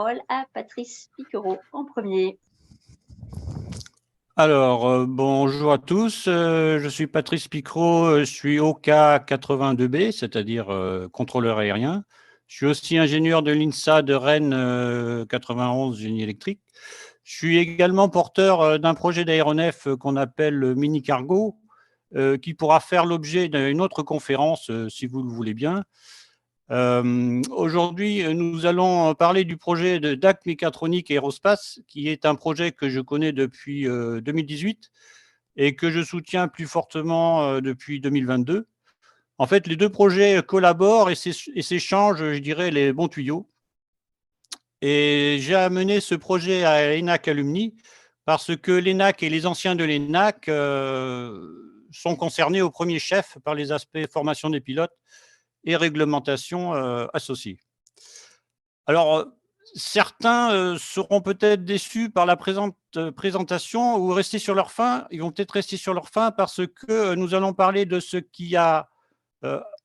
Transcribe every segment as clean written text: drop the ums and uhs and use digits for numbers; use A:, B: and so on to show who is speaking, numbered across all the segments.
A: Parole à Patrice Piquereau en premier.
B: Alors, bonjour à tous. Je suis Patrice Piquereau, je suis OK 82B, c'est-à-dire contrôleur aérien. Je suis aussi ingénieur de l'INSA de Rennes 91, génie électrique. Je suis également porteur d'un projet d'aéronef qu'on appelle le Mini Cargo, qui pourra faire l'objet d'une autre conférence, si vous le voulez bien. Aujourd'hui, nous allons parler du projet de DAC Mécatronique Aérospace, qui est un projet que je connais depuis 2018 et que je soutiens plus fortement depuis 2022. En fait, les deux projets collaborent et s'échangent, je dirais, les bons tuyaux. Et j'ai amené ce projet à l'ENAC Alumni parce que l'ENAC et les anciens de l'ENAC sont concernés au premier chef par les aspects formation des pilotes et réglementation associée. Alors, certains seront peut-être déçus par la présentation ou rester sur leur faim. Ils vont peut-être rester sur leur faim parce que nous allons parler de ce qui a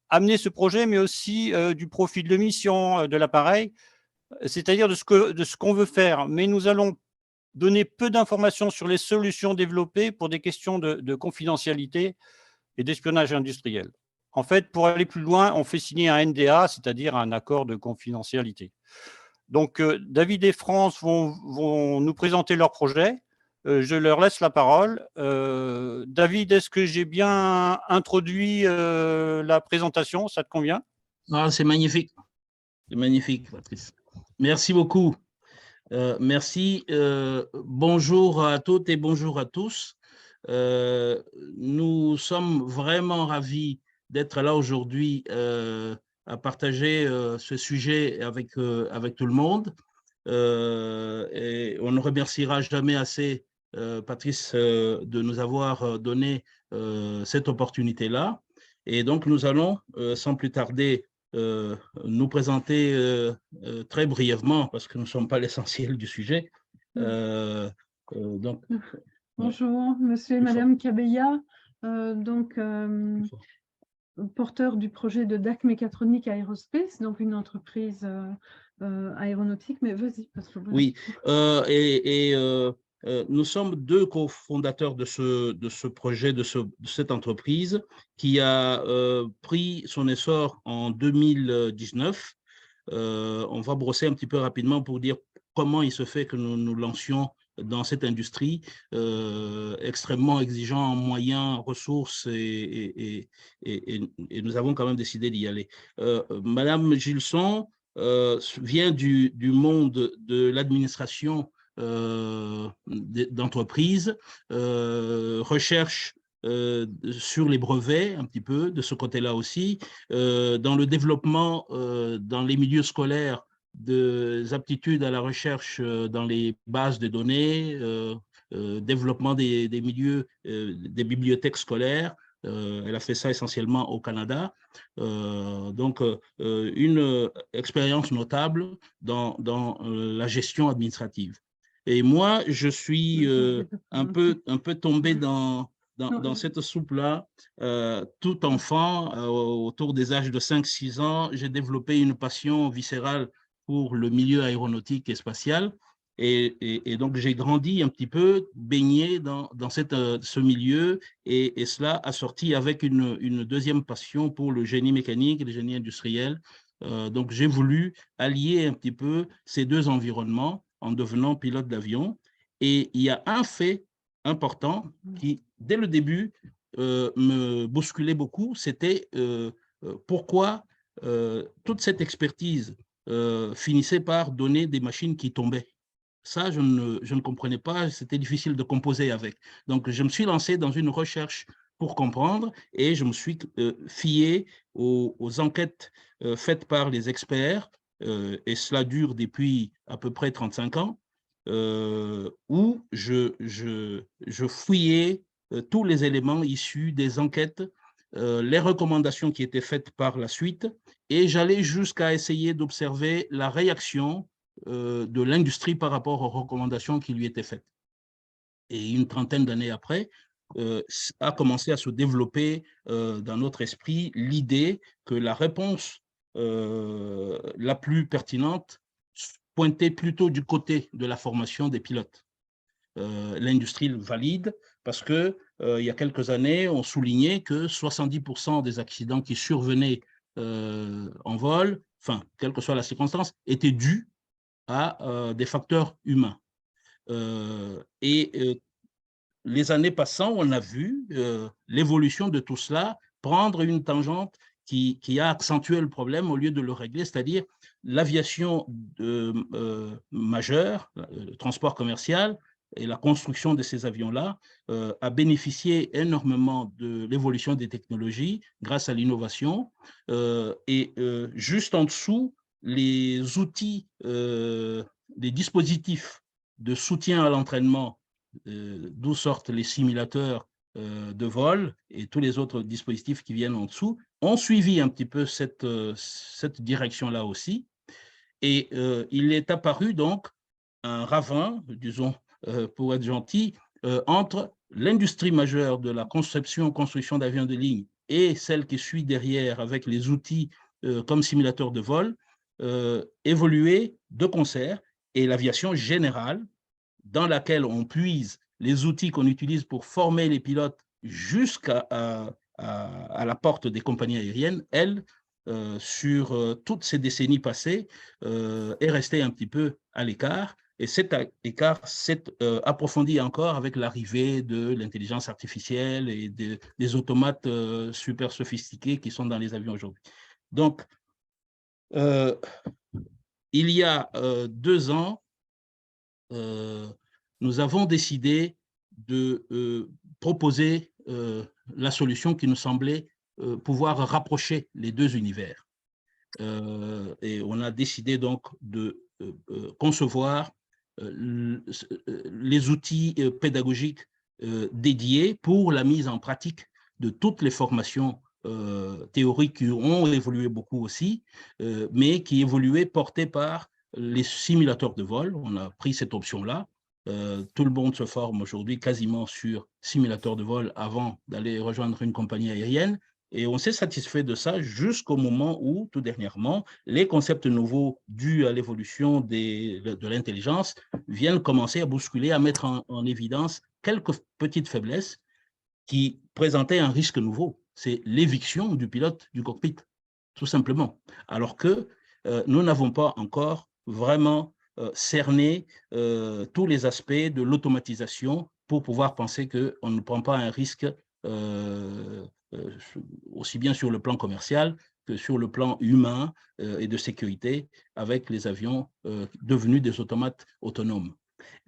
B: amené ce projet, mais aussi du profil de mission de l'appareil, c'est-à-dire de ce qu'on veut faire. Mais nous allons donner peu d'informations sur les solutions développées pour des questions de confidentialité et d'espionnage industriel. En fait, pour aller plus loin, on fait signer un NDA, c'est-à-dire un accord de confidentialité. Donc, David et France vont nous présenter leur projet. Je leur laisse la parole. David, est-ce que j'ai bien introduit la présentation? Ça te convient?
C: Ah, c'est magnifique, Patrice. Merci beaucoup. Merci. Bonjour à toutes et bonjour à tous. Nous sommes vraiment ravis d'être là aujourd'hui à partager ce sujet avec tout le monde. Et on ne remerciera jamais assez, Patrice, de nous avoir donné cette opportunité-là. Et donc, nous allons, sans plus tarder, nous présenter très brièvement, parce que nous ne sommes pas l'essentiel du sujet.
D: Donc, bonjour, monsieur et madame Cabella, porteur du projet de DAC Mécatronique Aérospace, donc une entreprise aéronautique, mais vas-y.
C: Oui, nous sommes deux cofondateurs de ce projet, de cette entreprise qui a pris son essor en 2019. On va brosser un petit peu rapidement pour dire comment il se fait que nous nous lancions dans cette industrie extrêmement exigeant en moyens, ressources, et nous avons quand même décidé d'y aller. Madame Gilson vient du monde de l'administration d'entreprise, recherche sur les brevets, un petit peu, de ce côté-là aussi, dans le développement dans les milieux scolaires des aptitudes à la recherche dans les bases de données, développement des milieux, des bibliothèques scolaires. Elle a fait ça essentiellement au Canada. Donc, une expérience notable dans la gestion administrative. Et moi, je suis un peu tombé dans cette soupe-là. Tout enfant, autour des âges de 5-6 ans, j'ai développé une passion viscérale pour le milieu aéronautique et spatial. Et donc, j'ai grandi un petit peu, baigné dans ce milieu, et cela a sorti avec une deuxième passion pour le génie mécanique et le génie industriel. Donc, j'ai voulu allier un petit peu ces deux environnements en devenant pilote d'avion. Et il y a un fait important qui, dès le début, me bousculait beaucoup, c'était pourquoi toute cette expertise finissait par donner des machines qui tombaient. Ça, je ne comprenais pas, c'était difficile de composer avec. Donc, je me suis lancé dans une recherche pour comprendre et je me suis fié aux enquêtes faites par les experts, et cela dure depuis à peu près 35 ans, où je fouillais tous les éléments issus des enquêtes, les recommandations qui étaient faites par la suite, et j'allais jusqu'à essayer d'observer la réaction de l'industrie par rapport aux recommandations qui lui étaient faites. Et une trentaine d'années après, a commencé à se développer dans notre esprit l'idée que la réponse la plus pertinente pointé plutôt du côté de la formation des pilotes. L'industrie le valide parce que il y a quelques années, on soulignait que 70% des accidents qui survenaient en vol, enfin, quelle que soit la circonstance, étaient dus à des facteurs humains. Les années passant, on a vu l'évolution de tout cela prendre une tangente qui a accentué le problème au lieu de le régler, c'est-à-dire l'aviation majeure, le transport commercial et la construction de ces avions-là a bénéficié énormément de l'évolution des technologies grâce à l'innovation. Juste en dessous, les outils, les dispositifs de soutien à l'entraînement, d'où sortent les simulateurs de vol et tous les autres dispositifs qui viennent en dessous, ont suivi un petit peu cette direction-là aussi. Et il est apparu donc un ravin, disons, pour être gentil, entre l'industrie majeure de la construction d'avions de ligne et celle qui suit derrière avec les outils comme simulateurs de vol, évoluer de concert, et l'aviation générale, dans laquelle on puise les outils qu'on utilise pour former les pilotes jusqu'à la porte des compagnies aériennes, elle, sur toutes ces décennies passées, est restée un petit peu à l'écart. Et cet écart s'est approfondi encore avec l'arrivée de l'intelligence artificielle et des automates super sophistiqués qui sont dans les avions aujourd'hui. Donc, il y a 2 ans, nous avons décidé de proposer la solution qui nous semblait pouvoir rapprocher les 2 univers. Et on a décidé donc de concevoir les outils pédagogiques dédiés pour la mise en pratique de toutes les formations théoriques qui ont évolué beaucoup aussi, mais qui évoluaient portées par les simulateurs de vol. On a pris cette option-là. Tout le monde se forme aujourd'hui quasiment sur simulateur de vol avant d'aller rejoindre une compagnie aérienne. Et on s'est satisfait de ça jusqu'au moment où, tout dernièrement, les concepts nouveaux dus à l'évolution de l'intelligence viennent commencer à bousculer, à mettre en évidence quelques petites faiblesses qui présentaient un risque nouveau. C'est l'éviction du pilote du cockpit, tout simplement. Alors que nous n'avons pas encore vraiment cerné tous les aspects de l'automatisation pour pouvoir penser qu'on ne prend pas un risque aussi bien sur le plan commercial que sur le plan humain et de sécurité avec les avions devenus des automates autonomes.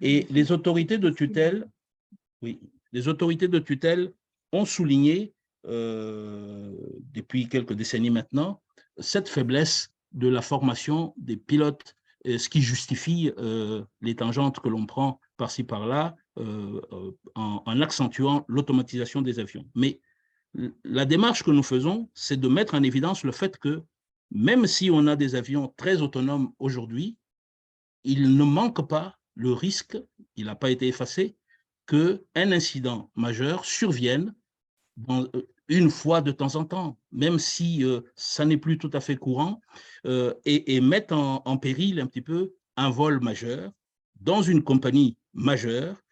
C: Et les autorités de tutelle, oui, les autorités de tutelle ont souligné depuis quelques décennies maintenant cette faiblesse de la formation des pilotes, ce qui justifie les tangentes que l'on prend par-ci par-là en accentuant l'automatisation des avions. Mais la démarche que nous faisons, c'est de mettre en évidence le fait que même si on a des avions très autonomes aujourd'hui, il ne manque pas le risque, il n'a pas été effacé, qu'un incident majeur survienne une fois de temps en temps, même si ça n'est plus tout à fait courant, et mette en péril un petit peu un vol majeur dans une compagnie majeure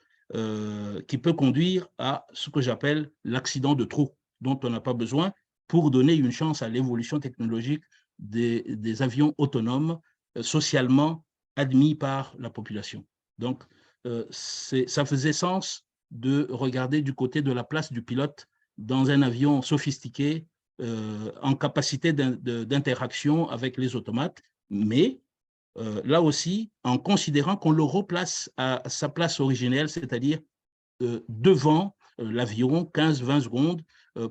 C: qui peut conduire à ce que j'appelle l'accident de trop, dont on n'a pas besoin pour donner une chance à l'évolution technologique des avions autonomes socialement admis par la population. Donc, ça faisait sens de regarder du côté de la place du pilote dans un avion sophistiqué, en capacité d'interaction avec les automates, mais là aussi, en considérant qu'on le replace à sa place originelle, c'est-à-dire devant l'avion 15-20 secondes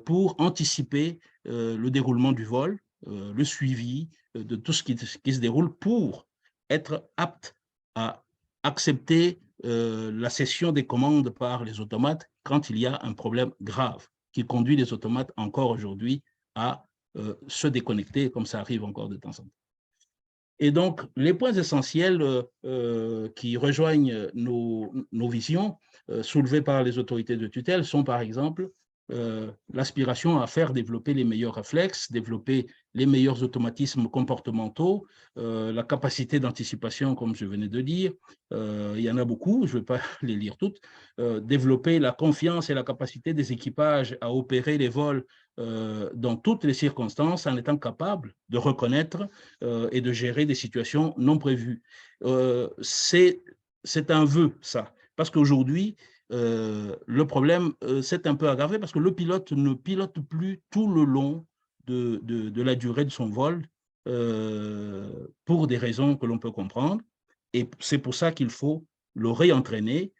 C: pour anticiper le déroulement du vol, le suivi de tout ce qui se déroule pour être apte à accepter la cession des commandes par les automates quand il y a un problème grave qui conduit les automates encore aujourd'hui à se déconnecter, comme ça arrive encore de temps en temps. Et donc, les points essentiels qui rejoignent nos visions soulevées par les autorités de tutelle sont, par exemple, l'aspiration à faire développer les meilleurs réflexes, développer les meilleurs automatismes comportementaux, la capacité d'anticipation, comme je venais de dire, il y en a beaucoup, je ne vais pas les lire toutes, développer la confiance et la capacité des équipages à opérer les vols dans toutes les circonstances en étant capable de reconnaître et de gérer des situations non prévues. C'est un vœu, ça, parce qu'aujourd'hui, le problème s'est un peu aggravé parce que le pilote ne pilote plus tout le long de la durée de son vol pour des raisons que l'on peut comprendre. Et c'est pour ça qu'il faut le réentraîner.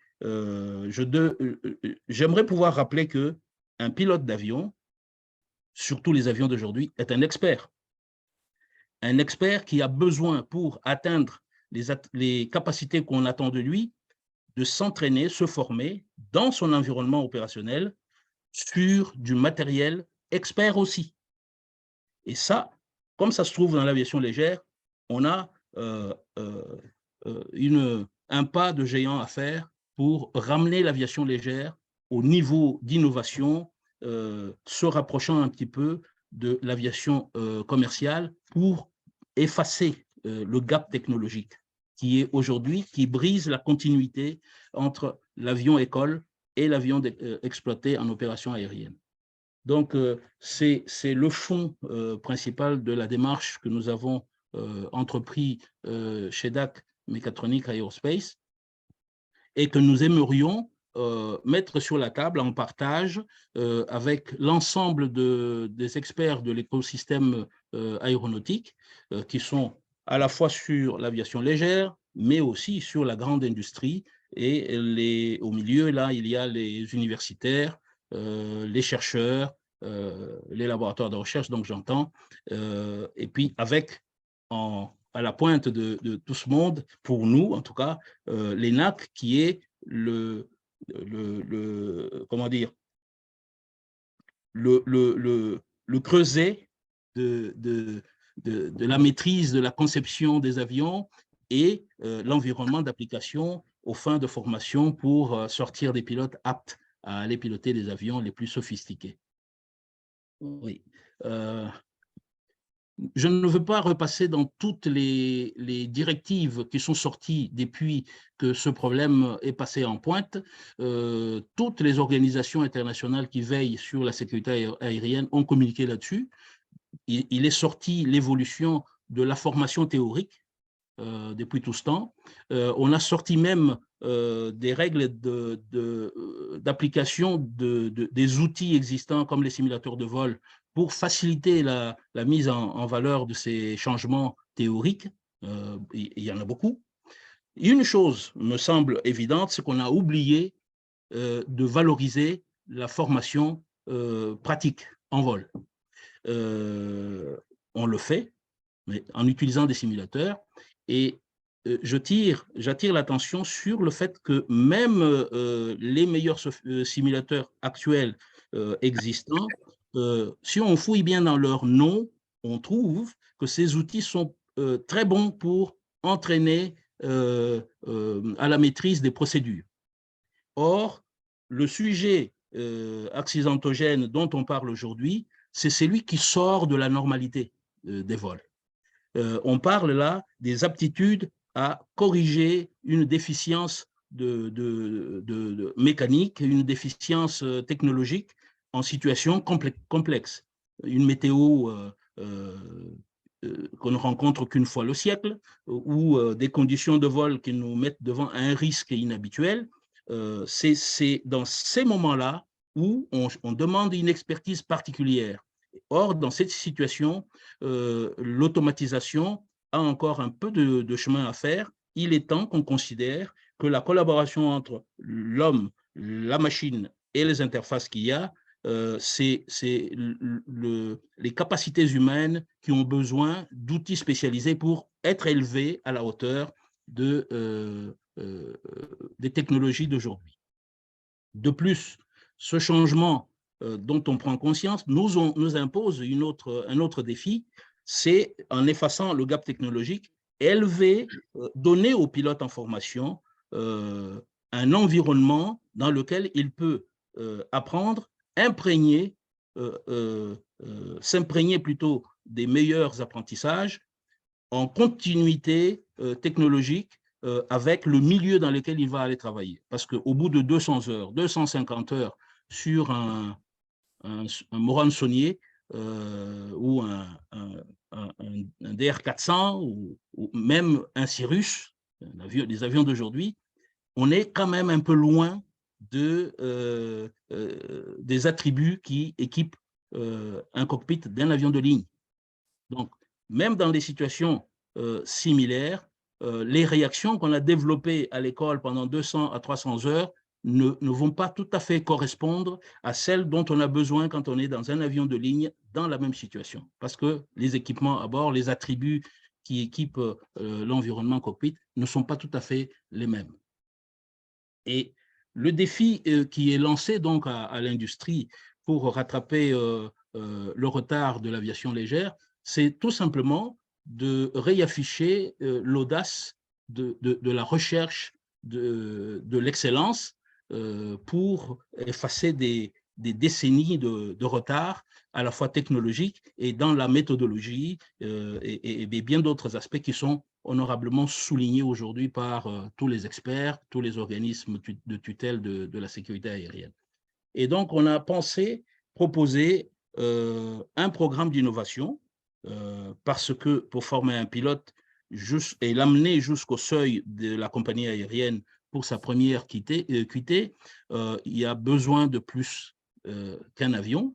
C: J'aimerais pouvoir rappeler qu'un pilote d'avion, surtout les avions d'aujourd'hui, est un expert. Un expert qui a besoin, pour atteindre les capacités qu'on attend de lui, de s'entraîner, se former dans son environnement opérationnel sur du matériel expert aussi. Et ça, comme ça se trouve dans l'aviation légère, on a un pas de géant à faire pour ramener l'aviation légère au niveau d'innovation, se rapprochant un petit peu de l'aviation commerciale pour effacer le gap technologique qui est aujourd'hui, qui brise la continuité entre l'avion école et l'avion exploité en opération aérienne. Donc, c'est le fond principal de la démarche que nous avons entrepris chez DAC Mécatronique Aerospace et que nous aimerions mettre sur la table en partage avec l'ensemble des experts de l'écosystème aéronautique qui sont à la fois sur l'aviation légère, mais aussi sur la grande industrie. Et au milieu, là, il y a les universitaires, les chercheurs, les laboratoires de recherche, donc j'entends, et puis avec, à la pointe de tout ce monde, pour nous en tout cas, l'ENAC, qui est comment dire, le creuset de la maîtrise de la conception des avions et l'environnement d'application aux fins de formation pour sortir des pilotes aptes à aller piloter des avions les plus sophistiqués. Oui. Je ne veux pas repasser dans toutes les directives qui sont sorties depuis que ce problème est passé en pointe. Toutes les organisations internationales qui veillent sur la sécurité aérienne ont communiqué là-dessus. Il est sorti l'évolution de la formation théorique depuis tout ce temps. On a sorti même des règles d'application des outils existants comme les simulateurs de vol pour faciliter la mise en valeur de ces changements théoriques. Il y en a beaucoup. Une chose me semble évidente, c'est qu'on a oublié de valoriser la formation pratique en vol. On le fait, mais en utilisant des simulateurs. Et j'attire l'attention sur le fait que même les meilleurs simulateurs actuels existants, si on fouille bien dans leur nom, on trouve que ces outils sont très bons pour entraîner à la maîtrise des procédures. Or, le sujet accidentogène dont on parle aujourd'hui, c'est celui qui sort de la normalité des vols. On parle là des aptitudes à corriger une déficience de mécanique, une déficience technologique en situation complexe. Une météo qu'on ne rencontre qu'une fois le siècle, ou des conditions de vol qui nous mettent devant un risque inhabituel. C'est dans ces moments-là où on demande une expertise particulière. Or, dans cette situation, l'automatisation a encore un peu de chemin à faire. Il est temps qu'on considère que la collaboration entre l'homme, la machine et les interfaces qu'il y a, c'est les capacités humaines qui ont besoin d'outils spécialisés pour être élevés à la hauteur des technologies d'aujourd'hui. De plus, ce changement dont on prend conscience nous impose un autre défi, c'est en effaçant le gap technologique, donner aux pilotes en formation un environnement dans lequel il peut apprendre s'imprégner plutôt des meilleurs apprentissages en continuité technologique avec le milieu dans lequel il va aller travailler. Parce qu'au bout de 200 heures, 250 heures sur un Morane-Saulnier ou un DR400 ou même un Cirrus, des avions d'aujourd'hui, on est quand même un peu loin des attributs qui équipent un cockpit d'un avion de ligne. Donc, même dans des situations similaires, les réactions qu'on a développées à l'école pendant 200 à 300 heures ne vont pas tout à fait correspondre à celles dont on a besoin quand on est dans un avion de ligne dans la même situation. Parce que les équipements à bord, les attributs qui équipent l'environnement cockpit ne sont pas tout à fait les mêmes. Et le défi qui est lancé donc à l'industrie pour rattraper le retard de l'aviation légère, c'est tout simplement de réafficher l'audace de la recherche de l'excellence pour effacer des décennies de retard, à la fois technologique et dans la méthodologie et bien d'autres aspects qui sont honorablement soulignés aujourd'hui par tous les experts, tous les organismes de tutelle de la sécurité aérienne. Et donc, on a proposé un programme d'innovation parce que pour former un pilote et l'amener jusqu'au seuil de la compagnie aérienne pour sa première QT, il y a besoin de plus qu'un avion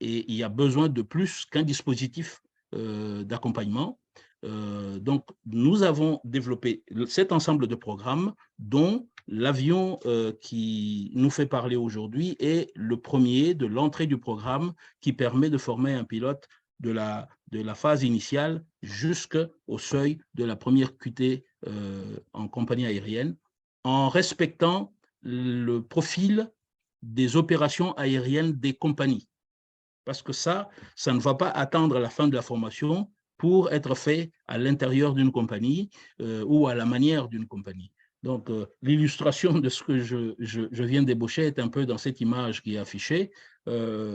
C: et il y a besoin de plus qu'un dispositif d'accompagnement. Donc, nous avons développé cet ensemble de programmes dont l'avion qui nous fait parler aujourd'hui est le premier de l'entrée du programme qui permet de former un pilote de la phase initiale jusqu'au seuil de la première QT en compagnie aérienne, en respectant le profil des opérations aériennes des compagnies. Parce que ça ne va pas attendre la fin de la formation pour être fait à l'intérieur d'une compagnie ou à la manière d'une compagnie. Donc, l'illustration de ce que je viens d'ébaucher est un peu dans cette image qui est affichée.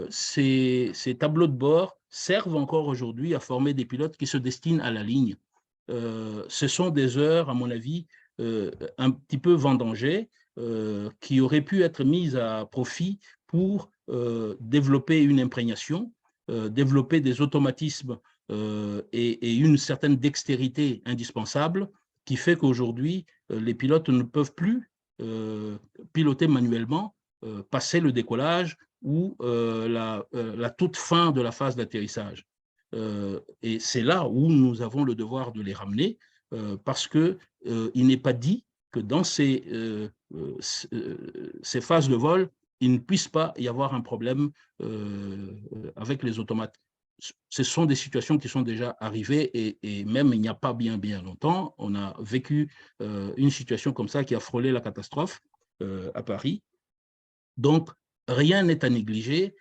C: Ces tableaux de bord servent encore aujourd'hui à former des pilotes qui se destinent à la ligne. Ce sont des heures, à mon avis, un petit peu vendangées, qui auraient pu être mises à profit pour développer une imprégnation, développer des automatismes et une certaine dextérité indispensable qui fait qu'aujourd'hui, les pilotes ne peuvent plus piloter manuellement, passer le décollage ou la toute fin de la phase d'atterrissage. Et c'est là où nous avons le devoir de les ramener parce qu'il n'est pas dit que dans ces phases de vol, il ne puisse pas y avoir un problème avec les automates. Ce sont des situations qui sont déjà arrivées et même il n'y a pas bien longtemps, on a vécu une situation comme ça qui a frôlé la catastrophe à Paris. Donc, rien n'est à négliger.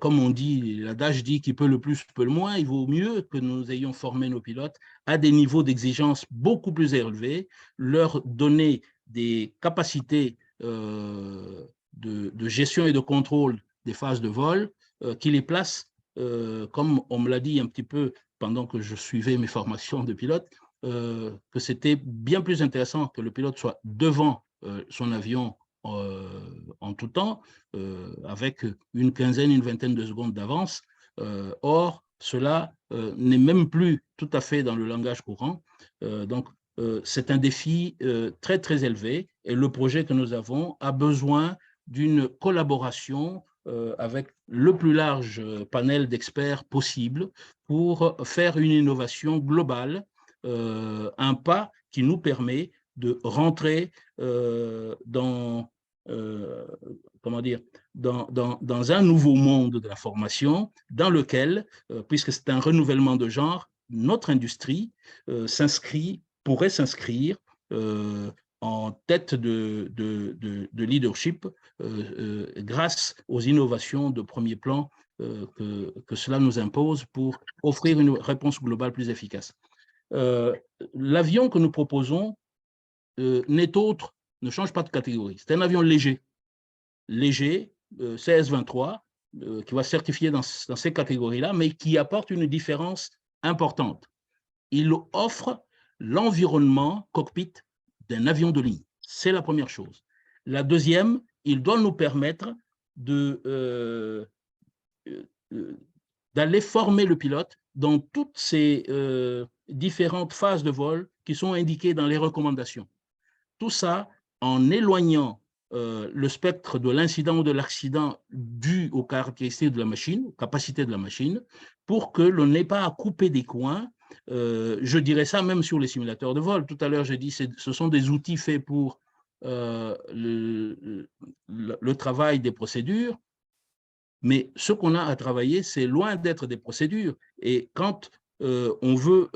C: Comme on dit, l'adage dit qui peut le plus, peut le moins. Il vaut mieux que nous ayons formé nos pilotes à des niveaux d'exigence beaucoup plus élevés, leur donner des capacités de gestion et de contrôle des phases de vol qui les placent, comme on me l'a dit un petit peu pendant que je suivais mes formations de pilote, que c'était bien plus intéressant que le pilote soit devant son avion en tout temps, avec une quinzaine, une vingtaine de secondes d'avance. Or, cela n'est même plus tout à fait dans le langage courant. Donc, c'est un défi très, très élevé et le projet que nous avons a besoin d'une collaboration avec le plus large panel d'experts possible pour faire une innovation globale, un pas qui nous permet de rentrer dans un nouveau monde de la formation dans lequel, puisque c'est un renouvellement de genre, notre industrie pourrait s'inscrire en tête de leadership grâce aux innovations de premier plan que cela nous impose pour offrir une réponse globale plus efficace. L'avion que nous proposons ne change pas de catégorie. C'est un avion léger. Léger, CS23 qui va certifier dans ces catégories-là, mais qui apporte une différence importante. Il offre l'environnement cockpit d'un avion de ligne. C'est la première chose. La deuxième, il doit nous permettre d'aller former le pilote dans toutes ces différentes phases de vol qui sont indiquées dans les recommandations. Tout ça en éloignant le spectre de l'incident ou de l'accident dû aux caractéristiques de la machine, aux capacités de la machine, pour que l'on n'ait pas à couper des coins. Je dirais ça même sur les simulateurs de vol. Tout à l'heure, j'ai dit que ce sont des outils faits pour le travail des procédures, mais ce qu'on a à travailler, c'est loin d'être des procédures. Et quand on veut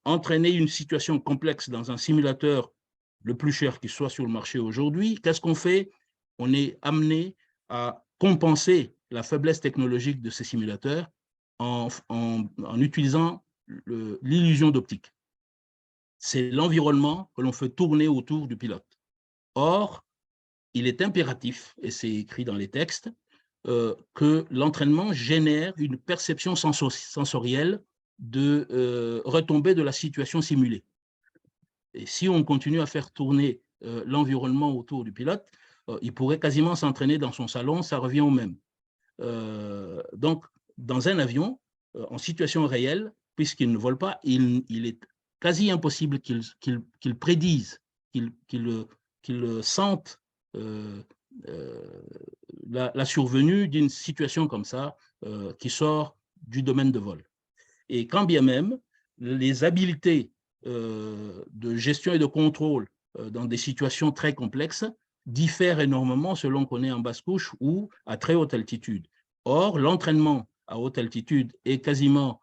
C: entraîner une situation complexe dans un simulateur le plus cher qui soit sur le marché aujourd'hui, qu'est-ce qu'on fait? On est amené à compenser la faiblesse technologique de ces simulateurs en utilisant l'illusion d'optique. C'est l'environnement que l'on fait tourner autour du pilote. Or, il est impératif, et c'est écrit dans les textes, que l'entraînement génère une perception sensorielle de retombée de la situation simulée. Et si on continue à faire tourner l'environnement autour du pilote, il pourrait quasiment s'entraîner dans son salon, ça revient au même. Donc, dans un avion, en situation réelle, puisqu'il ne vole pas, il est quasi impossible qu'il prédise, qu'il sente la survenue d'une situation comme ça qui sort du domaine de vol. Et quand bien même, les habiletés de gestion et de contrôle dans des situations très complexes diffèrent énormément selon qu'on est en basse couche ou à très haute altitude. Or, l'entraînement à haute altitude est quasiment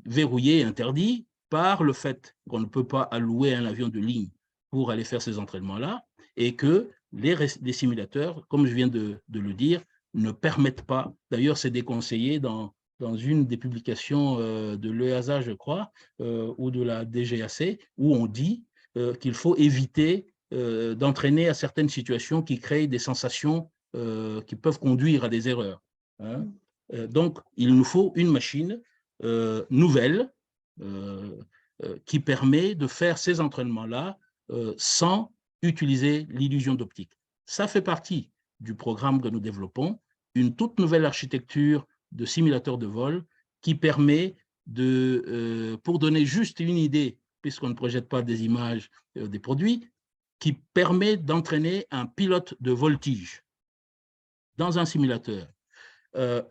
C: verrouillé, interdit par le fait qu'on ne peut pas allouer un avion de ligne pour aller faire ces entraînements-là et que les simulateurs, comme je viens de le dire, ne permettent pas. D'ailleurs, c'est déconseillé dans une des publications de l'EASA, je crois, ou de la DGAC, où on dit qu'il faut éviter d'entraîner à certaines situations qui créent des sensations qui peuvent conduire à des erreurs. Hein. Donc, il nous faut une machine nouvelle qui permet de faire ces entraînements-là sans utiliser l'illusion d'optique. Ça fait partie du programme que nous développons, une toute nouvelle architecture de simulateur de vol qui permet pour donner juste une idée, puisqu'on ne projette pas des images des produits, qui permet d'entraîner un pilote de voltige dans un simulateur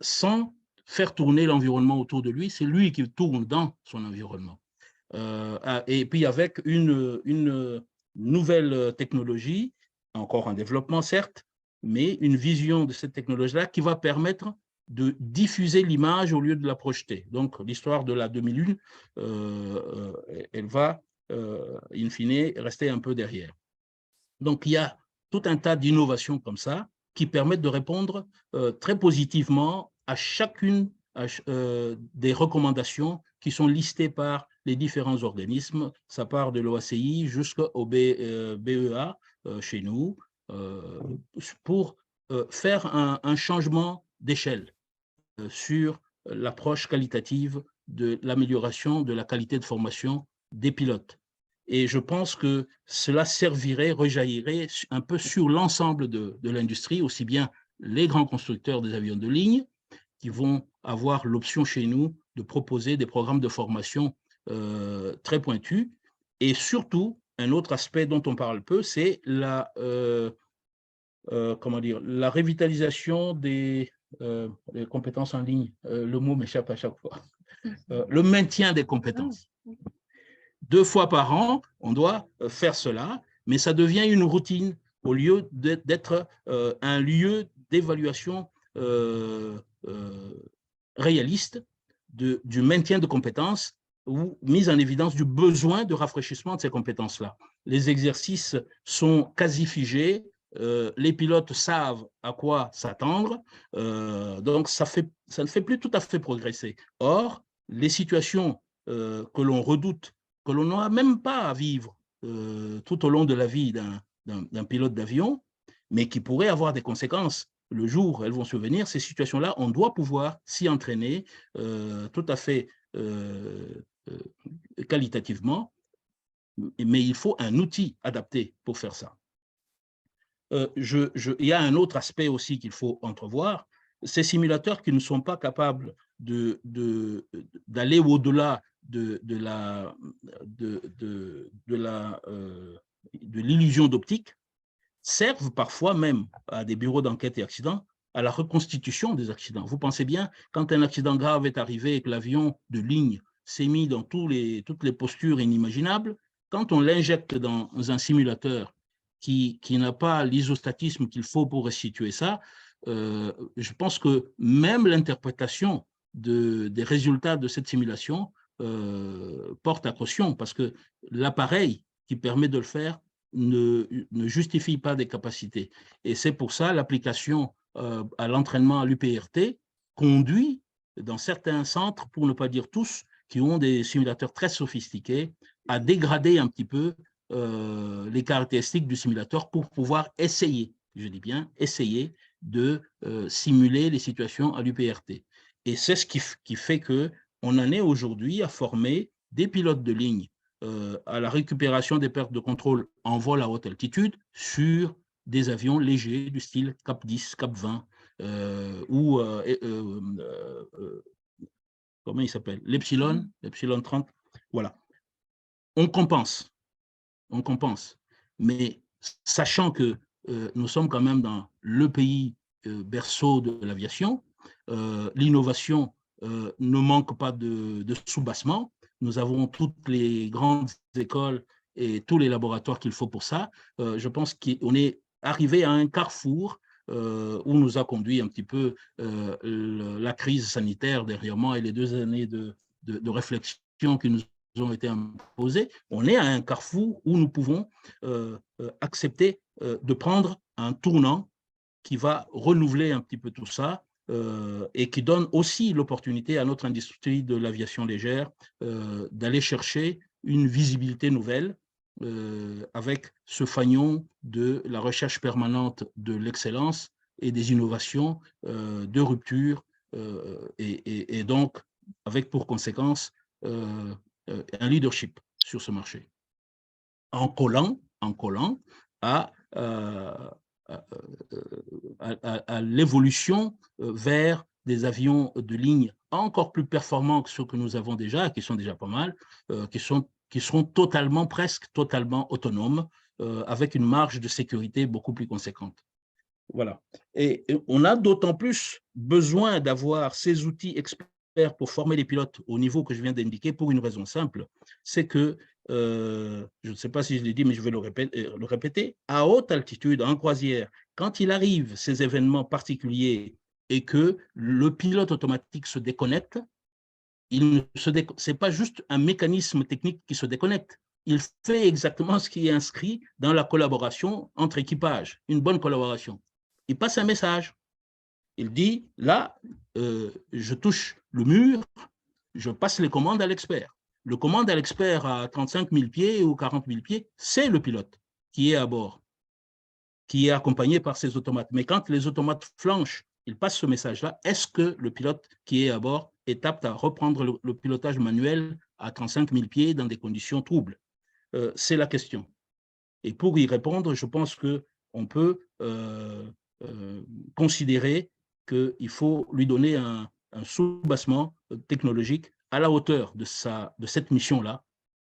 C: sans faire tourner l'environnement autour de lui, c'est lui qui tourne dans son environnement. Et puis avec une nouvelle technologie, encore en développement certes, mais une vision de cette technologie-là qui va permettre de diffuser l'image au lieu de la projeter. Donc, l'histoire de la 2001, elle va, in fine, rester un peu derrière. Donc, il y a tout un tas d'innovations comme ça qui permettent de répondre très positivement à chacune des recommandations qui sont listées par les différents organismes. Ça part de l'OACI jusqu'au BEA chez nous, pour faire un changement d'échelle sur l'approche qualitative de l'amélioration de la qualité de formation des pilotes. Et je pense que cela servirait, rejaillirait un peu sur l'ensemble de l'industrie, aussi bien les grands constructeurs des avions de ligne, qui vont avoir l'option chez nous de proposer des programmes de formation très pointus. Et surtout, un autre aspect dont on parle peu, c'est la revitalisation des compétences en ligne. Le mot m'échappe à chaque fois. Le maintien des compétences. 2 fois par an, on doit faire cela, mais ça devient une routine au lieu d'être un lieu d'évaluation réaliste du maintien de compétences ou mise en évidence du besoin de rafraîchissement de ces compétences-là. Les exercices sont quasi figés, les pilotes savent à quoi s'attendre, donc ça ne fait plus tout à fait progresser. Or, les situations que l'on redoute, que l'on n'a même pas à vivre tout au long de la vie d'un pilote d'avion, mais qui pourraient avoir des conséquences le jour où elles vont survenir. Ces situations-là, on doit pouvoir s'y entraîner tout à fait qualitativement, mais il faut un outil adapté pour faire ça. Il y a un autre aspect aussi qu'il faut entrevoir, ces simulateurs qui ne sont pas capables d'aller au-delà de l'illusion d'optique, servent parfois même à des bureaux d'enquête et accidents à la reconstitution des accidents. Vous pensez bien, quand un accident grave est arrivé et que l'avion de ligne s'est mis dans toutes les postures inimaginables, quand on l'injecte dans un simulateur qui n'a pas l'isostatisme qu'il faut pour restituer ça, je pense que même l'interprétation des résultats de cette simulation porte à caution, parce que l'appareil qui permet de le faire ne justifie pas des capacités. Et c'est pour ça l'application à l'entraînement à l'UPRT conduit dans certains centres, pour ne pas dire tous, qui ont des simulateurs très sophistiqués, à dégrader un petit peu les caractéristiques du simulateur pour pouvoir essayer, je dis bien essayer, de simuler les situations à l'UPRT. Et c'est ce qui fait qu'on en est aujourd'hui à former des pilotes de ligne à la récupération des pertes de contrôle en vol à haute altitude sur des avions légers du style Cap 10, Cap 20 ou comment il s'appelle, l'Epsilon 30. Voilà. On compense, mais sachant que nous sommes quand même dans le pays berceau de l'aviation, l'innovation ne manque pas de soubassement. Nous avons toutes les grandes écoles et tous les laboratoires qu'il faut pour ça. Je pense qu'on est arrivé à un carrefour où nous a conduit un petit peu la crise sanitaire derrière moi et les 2 années de réflexion qui nous ont été imposées. On est à un carrefour où nous pouvons accepter de prendre un tournant qui va renouveler un petit peu tout ça et qui donne aussi l'opportunité à notre industrie de l'aviation légère d'aller chercher une visibilité nouvelle avec ce fanion de la recherche permanente de l'excellence et des innovations de rupture et donc avec pour conséquence un leadership sur ce marché en collant à l'évolution vers des avions de ligne encore plus performants que ceux que nous avons déjà, qui sont déjà pas mal, qui seront presque totalement autonomes, avec une marge de sécurité beaucoup plus conséquente. Voilà. Et on a d'autant plus besoin d'avoir ces outils experts pour former les pilotes au niveau que je viens d'indiquer pour une raison simple, c'est que je ne sais pas si je l'ai dit, mais je vais le répéter, à haute altitude, en croisière, quand il arrive ces événements particuliers et que le pilote automatique se déconnecte, ce n'est pas juste un mécanisme technique qui se déconnecte, il fait exactement ce qui est inscrit dans la collaboration entre équipages, une bonne collaboration. Il passe un message, il dit, là, je touche le mur, je passe les commandes à l'expert. Le commande à l'expert à 35 000 pieds ou 40 000 pieds, c'est le pilote qui est à bord, qui est accompagné par ses automates. Mais quand les automates flanchent, il passe ce message-là. Est-ce que le pilote qui est à bord est apte à reprendre le pilotage manuel à 35 000 pieds dans des conditions troubles? C'est la question. Et pour y répondre, je pense qu'on peut considérer qu'il faut lui donner un soubassement technologique à la hauteur de cette mission-là,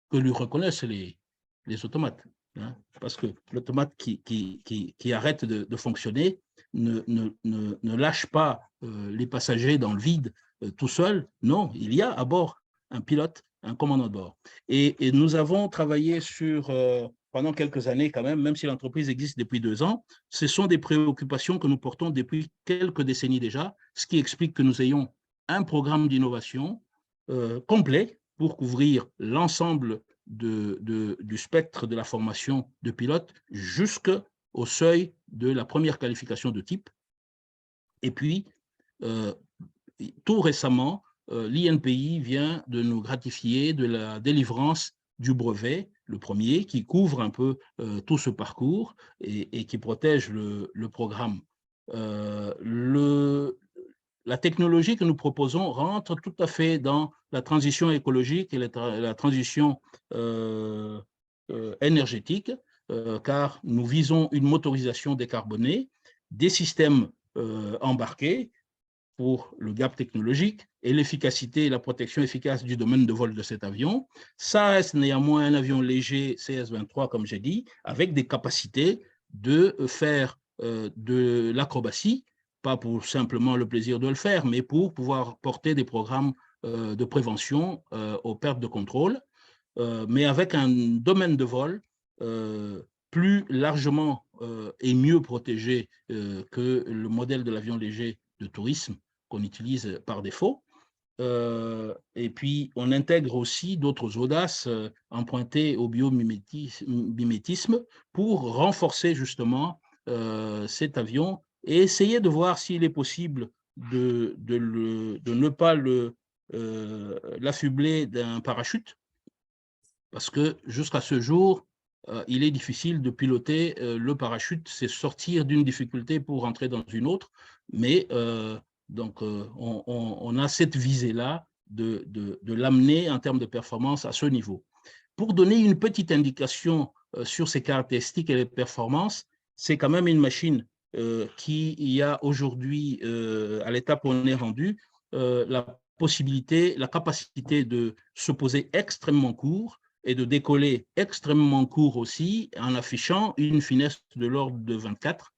C: que lui reconnaissent les automates. Hein, parce que l'automate qui arrête de fonctionner ne lâche pas les passagers dans le vide tout seul. Non, il y a à bord un pilote, un commandant de bord. Et nous avons travaillé sur, pendant quelques années quand même si l'entreprise existe depuis 2 ans, ce sont des préoccupations que nous portons depuis quelques décennies déjà, ce qui explique que nous ayons un programme d'innovation complet pour couvrir l'ensemble du spectre de la formation de pilotes jusqu'au seuil de la première qualification de type. Et puis, tout récemment, l'INPI vient de nous gratifier de la délivrance du brevet le premier, qui couvre un peu tout ce parcours et qui protège le programme. La technologie que nous proposons rentre tout à fait dans la transition écologique et la transition énergétique, car nous visons une motorisation décarbonée, des systèmes embarqués pour le gap technologique et l'efficacité et la protection efficace du domaine de vol de cet avion. Ça reste néanmoins un avion léger CS-23, comme j'ai dit, avec des capacités de faire de l'acrobatie, pas pour simplement le plaisir de le faire, mais pour pouvoir porter des programmes de prévention aux pertes de contrôle, mais avec un domaine de vol plus largement et mieux protégé que le modèle de l'avion léger de tourisme qu'on utilise par défaut. Et puis, on intègre aussi d'autres audaces empruntées au biomimétisme pour renforcer justement cet avion et essayer de voir s'il est possible de ne pas l'affubler d'un parachute, parce que jusqu'à ce jour, il est difficile de piloter le parachute, c'est sortir d'une difficulté pour rentrer dans une autre, mais donc on a cette visée-là de l'amener en termes de performance à ce niveau. Pour donner une petite indication sur ses caractéristiques et les performances, c'est quand même une machine qui y a aujourd'hui, à l'étape où on est rendu, la possibilité, la capacité de se poser extrêmement court et de décoller extrêmement court aussi en affichant une finesse de l'ordre de 24.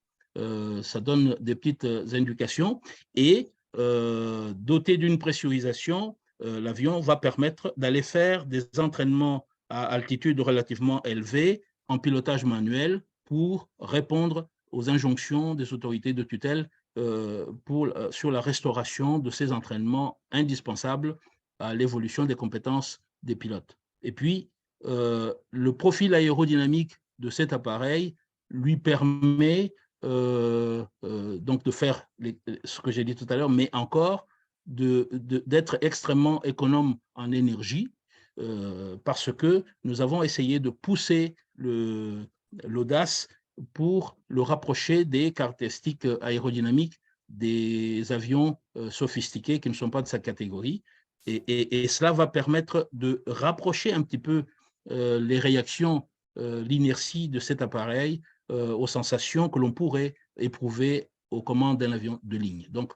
C: Ça donne des petites indications et doté d'une pressurisation, l'avion va permettre d'aller faire des entraînements à altitude relativement élevée en pilotage manuel pour répondre aux injonctions des autorités de tutelle sur la restauration de ces entraînements indispensables à l'évolution des compétences des pilotes. Et puis, le profil aérodynamique de cet appareil lui permet donc de faire ce que j'ai dit tout à l'heure, mais encore d'être extrêmement économe en énergie, parce que nous avons essayé de pousser l'audace pour le rapprocher des caractéristiques aérodynamiques des avions sophistiqués qui ne sont pas de sa catégorie. Et cela va permettre de rapprocher un petit peu les réactions, l'inertie de cet appareil aux sensations que l'on pourrait éprouver aux commandes d'un avion de ligne. Donc,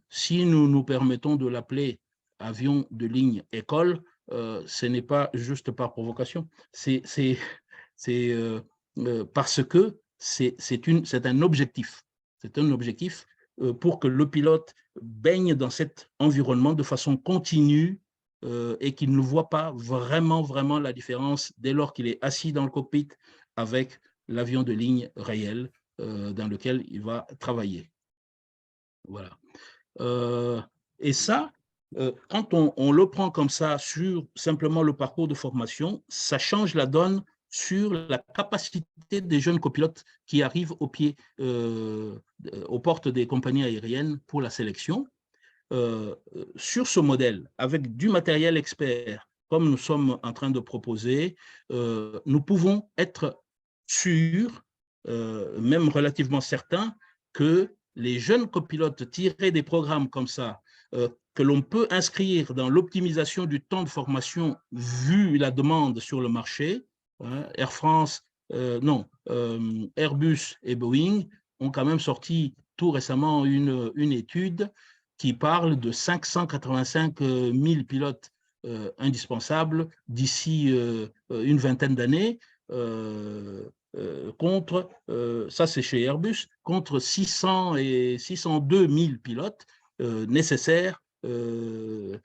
C: si nous nous permettons de l'appeler avion de ligne école, ce n'est pas juste par provocation, c'est parce que c'est un objectif. C'est un objectif pour que le pilote baigne dans cet environnement de façon continue et qu'il ne voit pas vraiment la différence dès lors qu'il est assis dans le cockpit avec l'avion de ligne réel dans lequel il va travailler. Voilà. Et ça, quand on le prend comme ça sur simplement le parcours de formation, ça change la donne sur la capacité des jeunes copilotes qui arrivent aux portes des compagnies aériennes pour la sélection. Sur ce modèle, avec du matériel expert, comme nous sommes en train de proposer, nous pouvons être sûrs, même relativement certains, que les jeunes copilotes tirés des programmes comme ça, que l'on peut inscrire dans l'optimisation du temps de formation vu la demande sur le marché, hein, Air France, Airbus et Boeing ont quand même sorti tout récemment une étude qui parle de 585 000 pilotes indispensables d'ici une vingtaine d'années, contre, ça c'est chez Airbus, contre 600 et 602 000 pilotes nécessaires.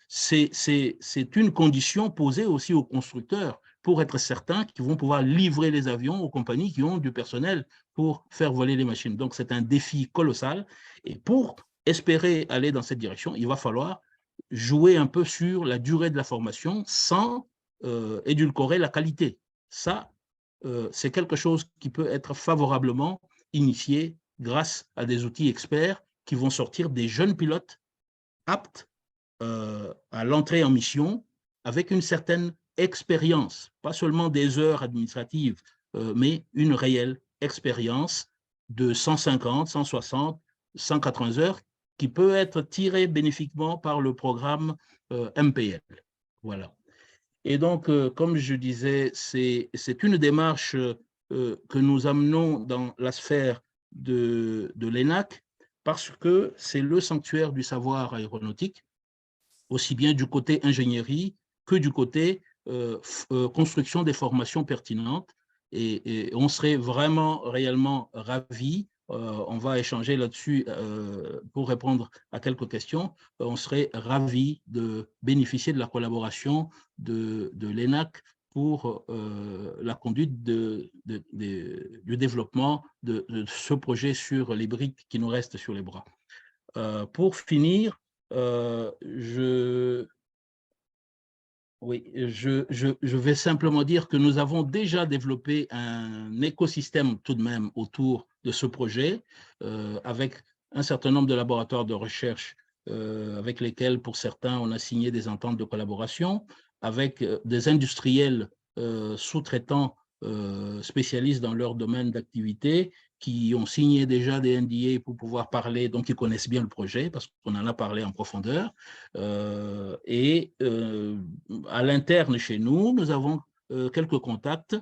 C: C'est une condition posée aussi aux constructeurs pour être certains qu'ils vont pouvoir livrer les avions aux compagnies qui ont du personnel pour faire voler les machines. Donc c'est un défi colossal. Et pour espérer aller dans cette direction, il va falloir jouer un peu sur la durée de la formation sans édulcorer la qualité. Ça, c'est quelque chose qui peut être favorablement initié grâce à des outils experts qui vont sortir des jeunes pilotes aptes à l'entrée en mission avec une certaine expérience, pas seulement des heures administratives, mais une réelle expérience de 150, 160, 180 heures qui peut être tirée bénéfiquement par le programme MPL. Voilà. Et donc, comme je disais, c'est une démarche que nous amenons dans la sphère de l'ENAC parce que c'est le sanctuaire du savoir aéronautique, aussi bien du côté ingénierie que du côté construction des formations pertinentes. Et on serait vraiment, réellement ravis. On va échanger là-dessus pour répondre à quelques questions. On serait ravis de bénéficier de la collaboration de l'ENAC pour la conduite du développement de ce projet sur les briques qui nous restent sur les bras. Pour finir, je vais simplement dire que nous avons déjà développé un écosystème tout de même autour de ce projet avec un certain nombre de laboratoires de recherche avec lesquels, pour certains, on a signé des ententes de collaboration, avec des industriels sous-traitants spécialistes dans leur domaine d'activité qui ont signé déjà des NDA pour pouvoir parler, donc ils connaissent bien le projet parce qu'on en a parlé en profondeur. À l'interne chez nous, nous avons quelques contacts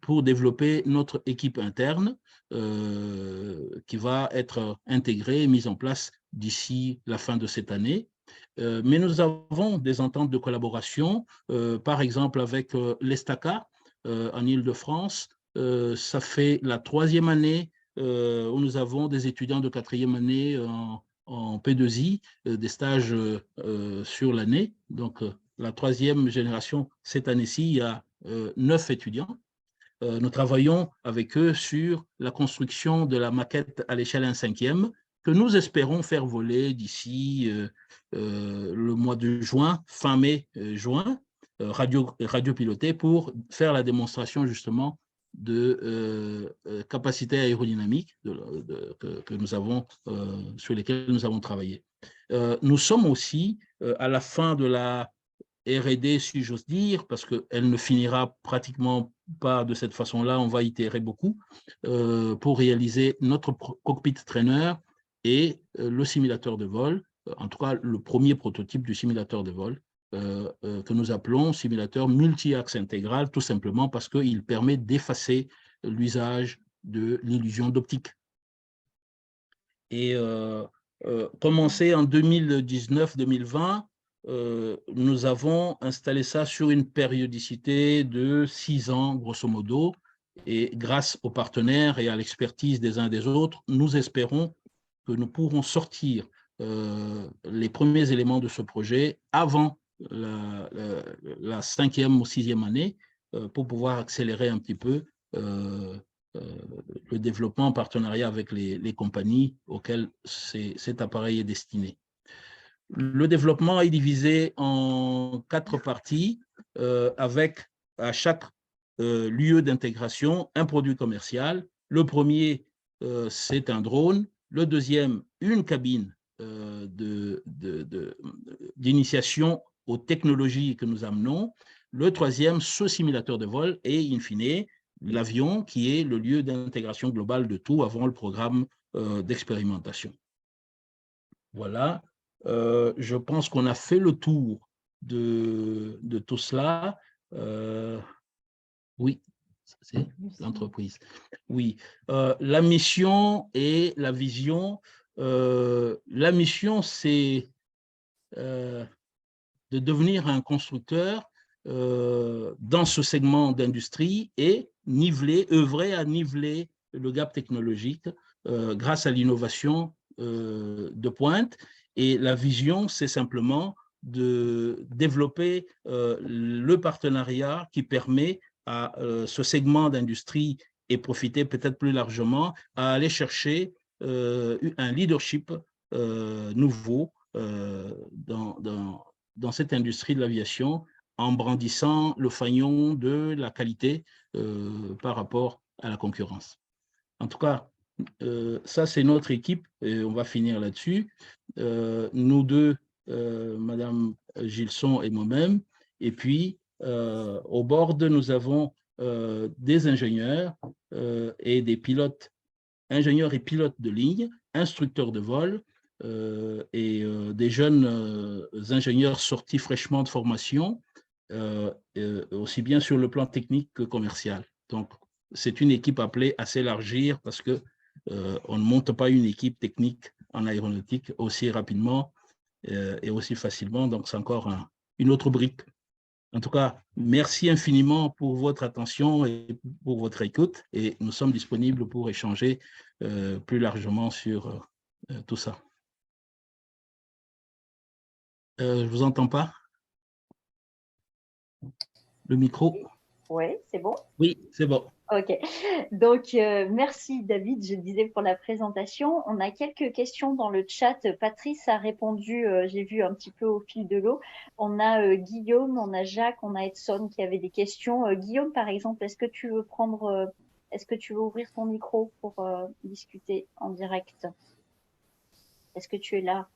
C: pour développer notre équipe interne qui va être intégrée et mise en place d'ici la fin de cette année. Mais nous avons des ententes de collaboration, par exemple avec l'ESTACA en Île-de-France. Ça fait la 3e année où nous avons des étudiants de 4e année en P2I, des stages sur l'année. Donc, la 3e génération, cette année-ci, il y a 9 étudiants. Nous travaillons avec eux sur la construction de la maquette à l'échelle 1/5 que nous espérons faire voler d'ici le mois de juin, fin mai-juin, radio-pilotée pour faire la démonstration justement de capacités aérodynamiques que nous avons, sur lesquelles nous avons travaillé. Nous sommes aussi à la fin de la R&D, si j'ose dire, parce qu'elle ne finira pratiquement pas de cette façon-là, on va itérer beaucoup, pour réaliser notre cockpit trainer et le simulateur de vol, en tout cas le premier prototype du simulateur de vol, que nous appelons simulateur multi-axe intégral, tout simplement parce qu'il permet d'effacer l'usage de l'illusion d'optique. Et commencé en 2019-2020, nous avons installé ça sur une périodicité de 6 ans, grosso modo, et grâce aux partenaires et à l'expertise des uns des autres, nous espérons que nous pourrons sortir les premiers éléments de ce projet avant la 5e ou 6e année pour pouvoir accélérer un petit peu le développement en partenariat avec les compagnies auxquelles cet appareil est destiné. Le développement est divisé en 4 parties avec à chaque lieu d'intégration un produit commercial. Le premier, c'est un drone. Le deuxième, une cabine d'initiation aux technologies que nous amenons. Le troisième, ce simulateur de vol et, in fine, l'avion qui est le lieu d'intégration globale de tout avant le programme d'expérimentation. Voilà. Je pense qu'on a fait le tour de tout cela. Oui, c'est l'entreprise. Oui, la mission et la vision. La mission, c'est de devenir un constructeur dans ce segment d'industrie et œuvrer à niveler le gap technologique grâce à l'innovation de pointe. Et la vision, c'est simplement de développer le partenariat qui permet à ce segment d'industrie et profiter peut-être plus largement à aller chercher un leadership nouveau dans cette industrie de l'aviation en brandissant le fanion de la qualité par rapport à la concurrence. En tout cas, ça, c'est notre équipe et on va finir là-dessus. Nous deux, Madame Gilson et moi-même, et puis Au board, nous avons des ingénieurs et des pilotes, ingénieurs et pilotes de ligne, instructeurs de vol et des jeunes ingénieurs sortis fraîchement de formation, aussi bien sur le plan technique que commercial. Donc, c'est une équipe appelée à s'élargir parce que on ne monte pas une équipe technique en aéronautique aussi rapidement et aussi facilement. Donc, c'est encore une autre brique. En tout cas, merci infiniment pour votre attention et pour votre écoute. Et nous sommes disponibles pour échanger plus largement sur tout ça. Je ne vous entends pas. Le micro.
A: Oui, c'est bon?
C: Oui, c'est bon.
A: Ok, donc merci David, je disais pour la présentation. On a quelques questions dans le chat. Patrice a répondu, j'ai vu un petit peu au fil de l'eau. On a Guillaume, on a Jacques, on a Edson qui avaient des questions. Guillaume, par exemple, est-ce que tu veux est-ce que tu veux ouvrir ton micro pour discuter en direct? Est-ce que tu es là?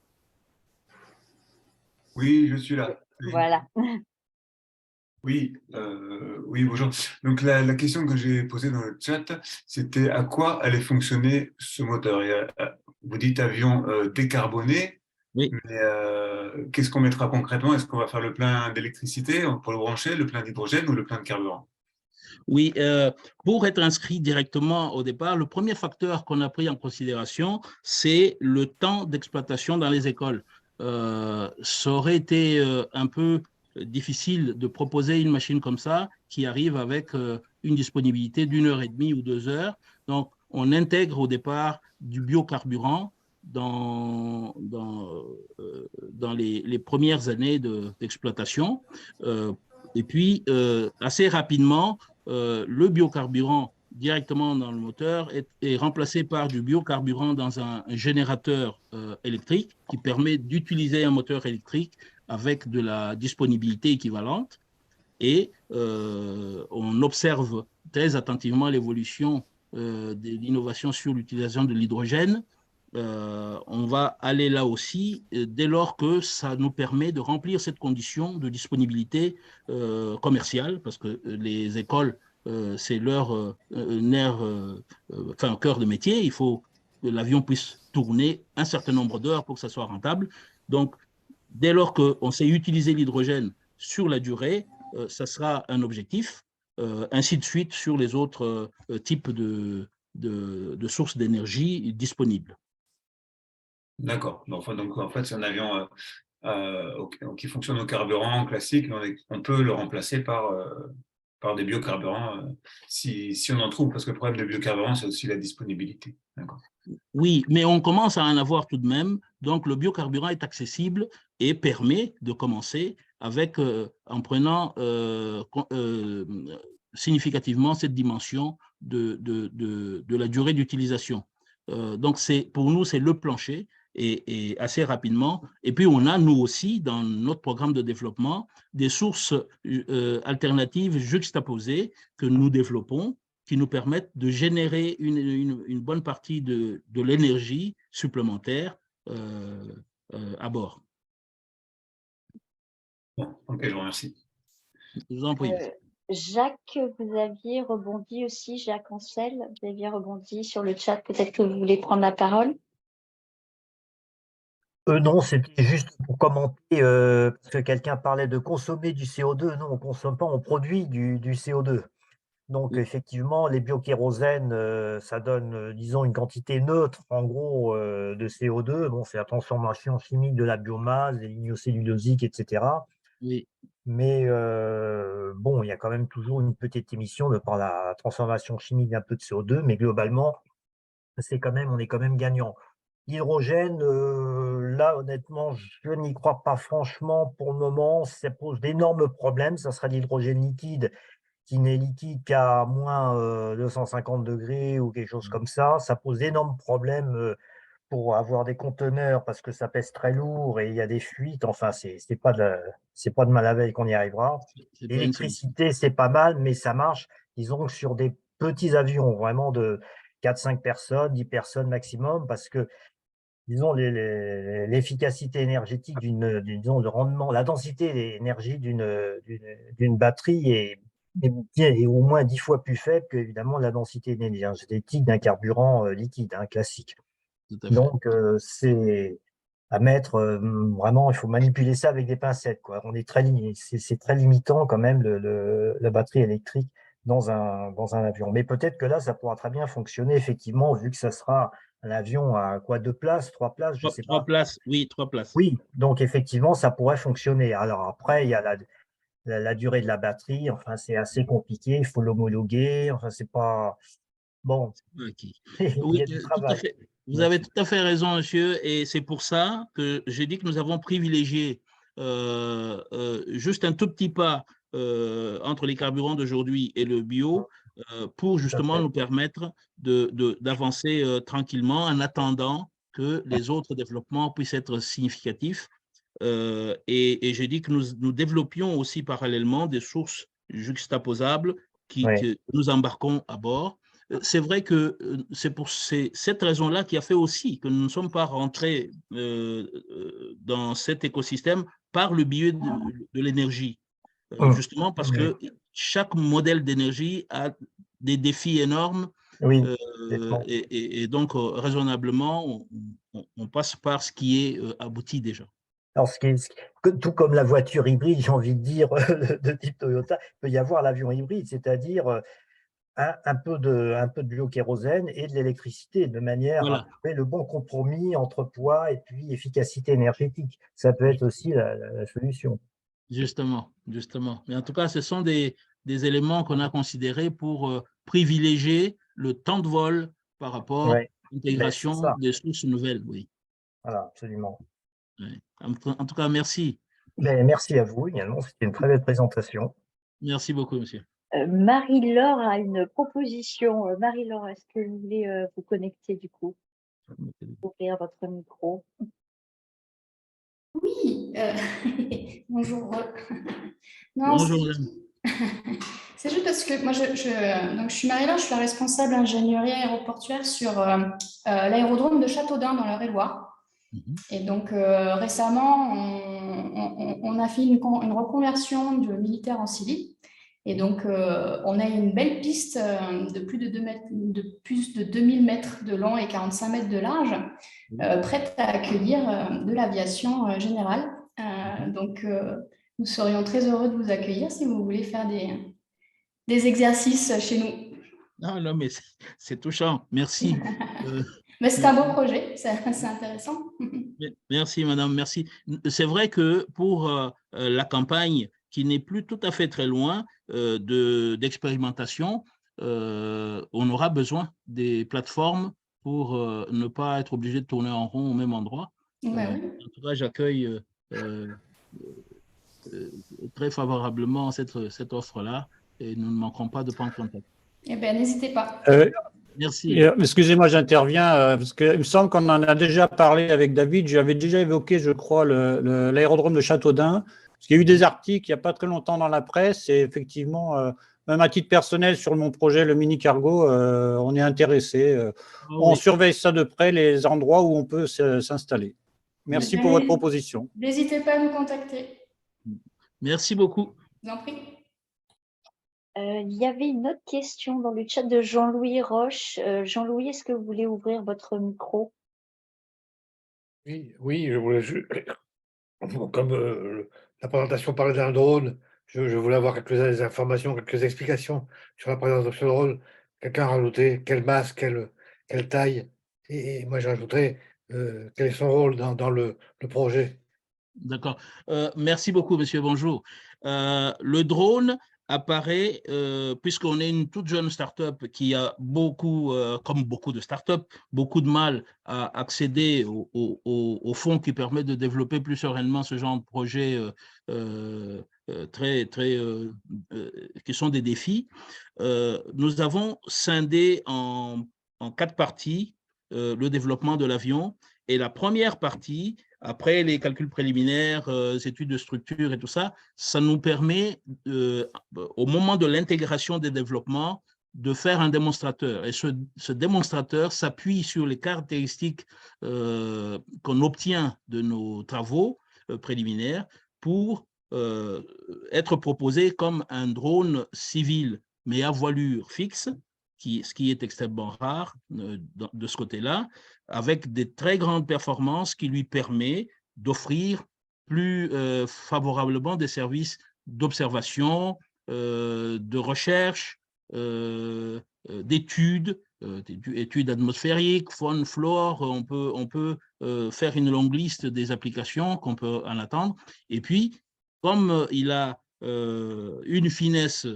E: Oui, je suis là. Oui.
A: Voilà.
E: Oui, oui, bonjour. Donc la question que j'ai posée dans le chat, c'était à quoi allait fonctionner ce moteur. Vous dites avion décarboné,
C: Oui.
E: mais qu'est-ce qu'on mettra concrètement? Est-ce qu'on va faire le plein d'électricité pour le brancher, le plein d'hydrogène ou le plein de carburant?
C: Oui, pour être inscrit directement au départ, le premier facteur qu'on a pris en considération, c'est le temps d'exploitation dans les écoles. Ça aurait été un peu difficile de proposer une machine comme ça qui arrive avec une disponibilité d'1h30 ou 2 heures. Donc, on intègre au départ du biocarburant dans les premières années d'exploitation. Et puis, assez rapidement, le biocarburant directement dans le moteur est remplacé par du biocarburant dans un générateur électrique qui permet d'utiliser un moteur électrique avec de la disponibilité équivalente. Et on observe très attentivement l'évolution de l'innovation sur l'utilisation de l'hydrogène. On va aller là aussi dès lors que ça nous permet de remplir cette condition de disponibilité commerciale, parce que les écoles, c'est leur nerf, enfin, cœur de métier. Il faut que l'avion puisse tourner un certain nombre d'heures pour que ça soit rentable. Donc, dès lors qu'on sait utiliser l'hydrogène sur la durée, ça sera un objectif. Ainsi de suite sur les autres types de sources d'énergie disponibles.
E: D'accord. Donc en fait, c'est un avion qui fonctionne au carburant classique, mais on peut le remplacer par des biocarburants si on en trouve, parce que le problème des biocarburants, c'est aussi la disponibilité. D'accord.
C: Oui, mais on commence à en avoir tout de même. Donc, le biocarburant est accessible et permet de commencer avec, en prenant significativement cette dimension de la durée d'utilisation. Donc, pour nous, c'est le plancher et assez rapidement. Et puis, on a, nous aussi, dans notre programme de développement, des sources alternatives juxtaposées que nous développons, qui nous permettent de générer une bonne partie de l'énergie supplémentaire à bord.
E: Bon, ok, je vous remercie.
C: Je vous en prie.
A: Jacques, vous aviez rebondi aussi, Jacques Ancel, vous aviez rebondi sur le chat, peut-être que vous voulez prendre la parole?
F: Non, c'était juste pour commenter, parce que quelqu'un parlait de consommer du CO2. Non, on ne consomme pas, on produit du CO2. Donc,
C: Oui.
F: effectivement, les biokérosènes, ça donne, disons, une quantité neutre, en gros, de CO2. Bon, c'est la transformation chimique de la biomasse, des lignes cellulosiques, etc.
C: Oui.
F: Mais bon, il y a quand même toujours une petite émission de par la transformation chimique d'un peu de CO2, mais globalement, on est quand même gagnant. L'hydrogène, là, honnêtement, je n'y crois pas franchement pour le moment. Ça pose d'énormes problèmes. Ça sera de l'hydrogène liquide qui n'est liquide qu'à moins 250 degrés ou quelque chose comme ça. Ça pose d'énormes problèmes pour avoir des conteneurs parce que ça pèse très lourd et il y a des fuites. Enfin, c'est pas de mal à veille qu'on y arrivera.
C: C'est pas une solution.
F: L'électricité, c'est pas mal, mais ça marche, disons, sur des petits avions, vraiment de 4-5 personnes, 10 personnes maximum, parce que disons, l'efficacité énergétique disons, le rendement, la densité d'énergie d'une batterie est au moins 10 fois plus faible que, évidemment, la densité énergétique d'un carburant liquide, hein, classique.
C: Tout à fait.
F: Donc, c'est à mettre, vraiment, il faut manipuler ça avec des pincettes, quoi. C'est très limitant quand même, la batterie électrique dans un avion. Mais peut-être que là, ça pourra très bien fonctionner, effectivement, vu que ça sera un avion à quoi, 2 places, 3 places, je ne sais
C: Trois
F: pas.
C: places, oui, 3 places.
F: Oui, donc effectivement, ça pourrait fonctionner. Alors après, il y a la durée de la batterie, enfin, c'est assez compliqué, il faut l'homologuer, enfin, c'est pas… Bon,
C: Ok.
F: il y
C: Oui,
F: a du
C: tout à
F: travail
C: fait. Vous avez
F: là-dessus.
C: tout à fait raison, monsieur, et c'est pour ça que j'ai dit que nous avons privilégié juste un tout petit pas entre les carburants d'aujourd'hui et le bio pour
F: Tout à
C: justement
F: fait.
C: nous permettre d'avancer tranquillement en attendant que les autres développements puissent être significatifs. Et j'ai dit que nous développions aussi parallèlement des sources juxtaposables
F: Ouais.
C: que nous embarquons à bord. C'est vrai que c'est cette raison-là qui a fait aussi que nous ne sommes pas rentrés dans cet écosystème par le biais de l'énergie. Justement parce
F: Ouais.
C: que chaque modèle d'énergie a des défis énormes
F: Oui,
C: et donc raisonnablement, on passe par ce qui est abouti déjà.
F: alors, tout comme la voiture hybride, j'ai envie de dire, de type Toyota, il peut y avoir l'avion hybride, c'est-à-dire un peu de biokérosène et de l'électricité, de manière à
C: Voilà.
F: trouver le bon compromis entre poids et puis efficacité énergétique. Ça peut être aussi la solution.
C: Justement, justement. Mais en tout cas, ce sont des éléments qu'on a considérés pour privilégier le temps de vol par rapport
F: Ouais.
C: à
F: Ben, c'est
C: l'intégration
F: ça.
C: des sources nouvelles. Oui.
F: Voilà, absolument.
C: Ouais. En tout cas, merci.
F: Ben, merci à vous également. C'était une très belle présentation.
C: Merci beaucoup, monsieur.
A: Marie-Laure a une proposition. Marie-Laure, est-ce que vous voulez vous connecter du coup, ouvrir votre micro?
G: Oui, bonjour. Non,
C: Bonjour,
G: c'est
C: madame.
G: c'est juste parce que moi, donc, je suis Marie-Laure, je suis la responsable ingénierie aéroportuaire sur l'aérodrome de Châteaudun dans l'Eure-et-Loire. Et donc, récemment, on a fait une reconversion du militaire en civil. Et donc, on a une belle piste de plus de 2000 mètres de long et 45 mètres de large, prête à accueillir de l'aviation générale. Donc, nous serions très heureux de vous accueillir si vous voulez faire des exercices chez nous.
C: Non, non, mais c'est touchant. Merci.
G: Mais c'est un beau projet, c'est intéressant.
C: Merci, madame, merci. C'est vrai que pour la campagne, qui n'est plus tout à fait très loin d'expérimentation, on aura besoin des plateformes pour ne pas être obligé de tourner en rond au même endroit.
G: Ouais, oui.
C: En tout cas, j'accueille très favorablement cette offre-là et nous ne manquerons pas de prendre contact.
G: Eh bien, n'hésitez pas.
C: Merci.
B: Excusez-moi, j'interviens, parce qu'il me semble qu'on en a déjà parlé avec David. J'avais déjà évoqué, je crois, l'aérodrome de Châteaudun, parce qu'il y a eu des articles il n'y a pas très longtemps dans la presse, et effectivement, même à titre personnel, sur mon projet, le mini cargo, on est intéressé. On surveille ça de près, les endroits où on peut s'installer. Merci pour votre proposition.
G: N'hésitez pas à nous contacter.
C: Merci beaucoup.
G: Je vous en prie.
A: Il y avait une autre question dans le chat de Jean-Louis Roche. Jean-Louis, est-ce que vous voulez ouvrir votre micro?
H: Oui, je voulais juste, comme la présentation parlait d'un drone, je voulais avoir quelques informations, quelques explications sur la présence de ce drone. Quelqu'un a rajouté quelle masse, quelle taille, et moi j'ajouterais quel est son rôle dans le projet.
C: D'accord. Merci beaucoup, monsieur. Bonjour. Le drone apparaît, puisqu'on est une toute jeune start-up qui a beaucoup, comme beaucoup de start-up, beaucoup de mal à accéder aux fonds qui permettent de développer plus sereinement ce genre de projet qui sont des défis. Nous avons scindé en 4 parties le développement de l'avion. Et la première partie, après les calculs préliminaires, études de structure et tout ça, ça nous permet, au moment de l'intégration des développements, de faire un démonstrateur. Et ce démonstrateur s'appuie sur les caractéristiques qu'on obtient de nos travaux préliminaires pour être proposé comme un drone civil, mais à voilure fixe, ce qui est extrêmement rare de ce côté-là, avec des très grandes performances qui lui permet d'offrir plus favorablement des services d'observation, de recherche, d'études, études atmosphériques, faune, flore. On peut faire une longue liste des applications qu'on peut en attendre. Et puis, comme il a une finesse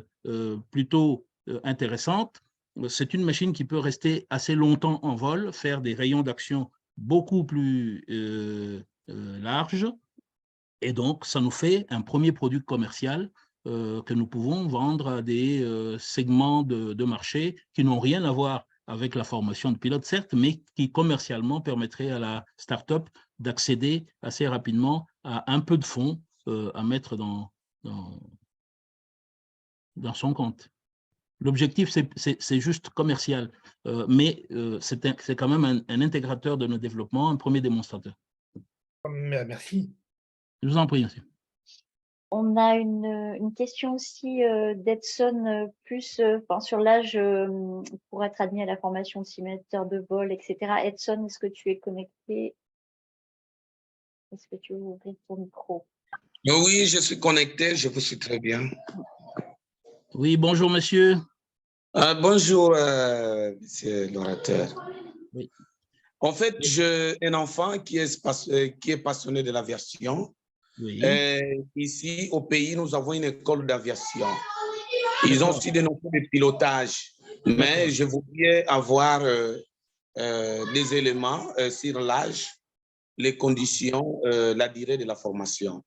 C: plutôt intéressante, c'est une machine qui peut rester assez longtemps en vol, faire des rayons d'action beaucoup plus larges. Et donc, ça nous fait un premier produit commercial que nous pouvons vendre à des segments de marché qui n'ont rien à voir avec la formation de pilote, certes, mais qui commercialement permettrait à la start-up d'accéder assez rapidement à un peu de fonds à mettre dans son compte. L'objectif, c'est juste commercial, mais c'est quand même un intégrateur de nos développements, un premier démonstrateur.
H: Merci.
C: Je vous en prie, monsieur.
A: On a une question aussi d'Edson, plus sur l'âge pour être admis à la formation de simulateur de vol, etc. Edson, est-ce que tu es connecté? Est-ce que tu veux ouvrir ton micro?
I: Oui, je suis connecté, je vous suis très bien.
C: Oui, bonjour, monsieur.
I: Bonjour, monsieur l'orateur.
C: Oui.
I: En fait, j'ai un enfant qui est passionné de l'aviation.
C: Oui.
I: Ici, au pays, nous avons une école d'aviation. Ils ont aussi des notions de pilotage, mais je voudrais avoir des éléments sur l'âge, les conditions, la durée de la formation.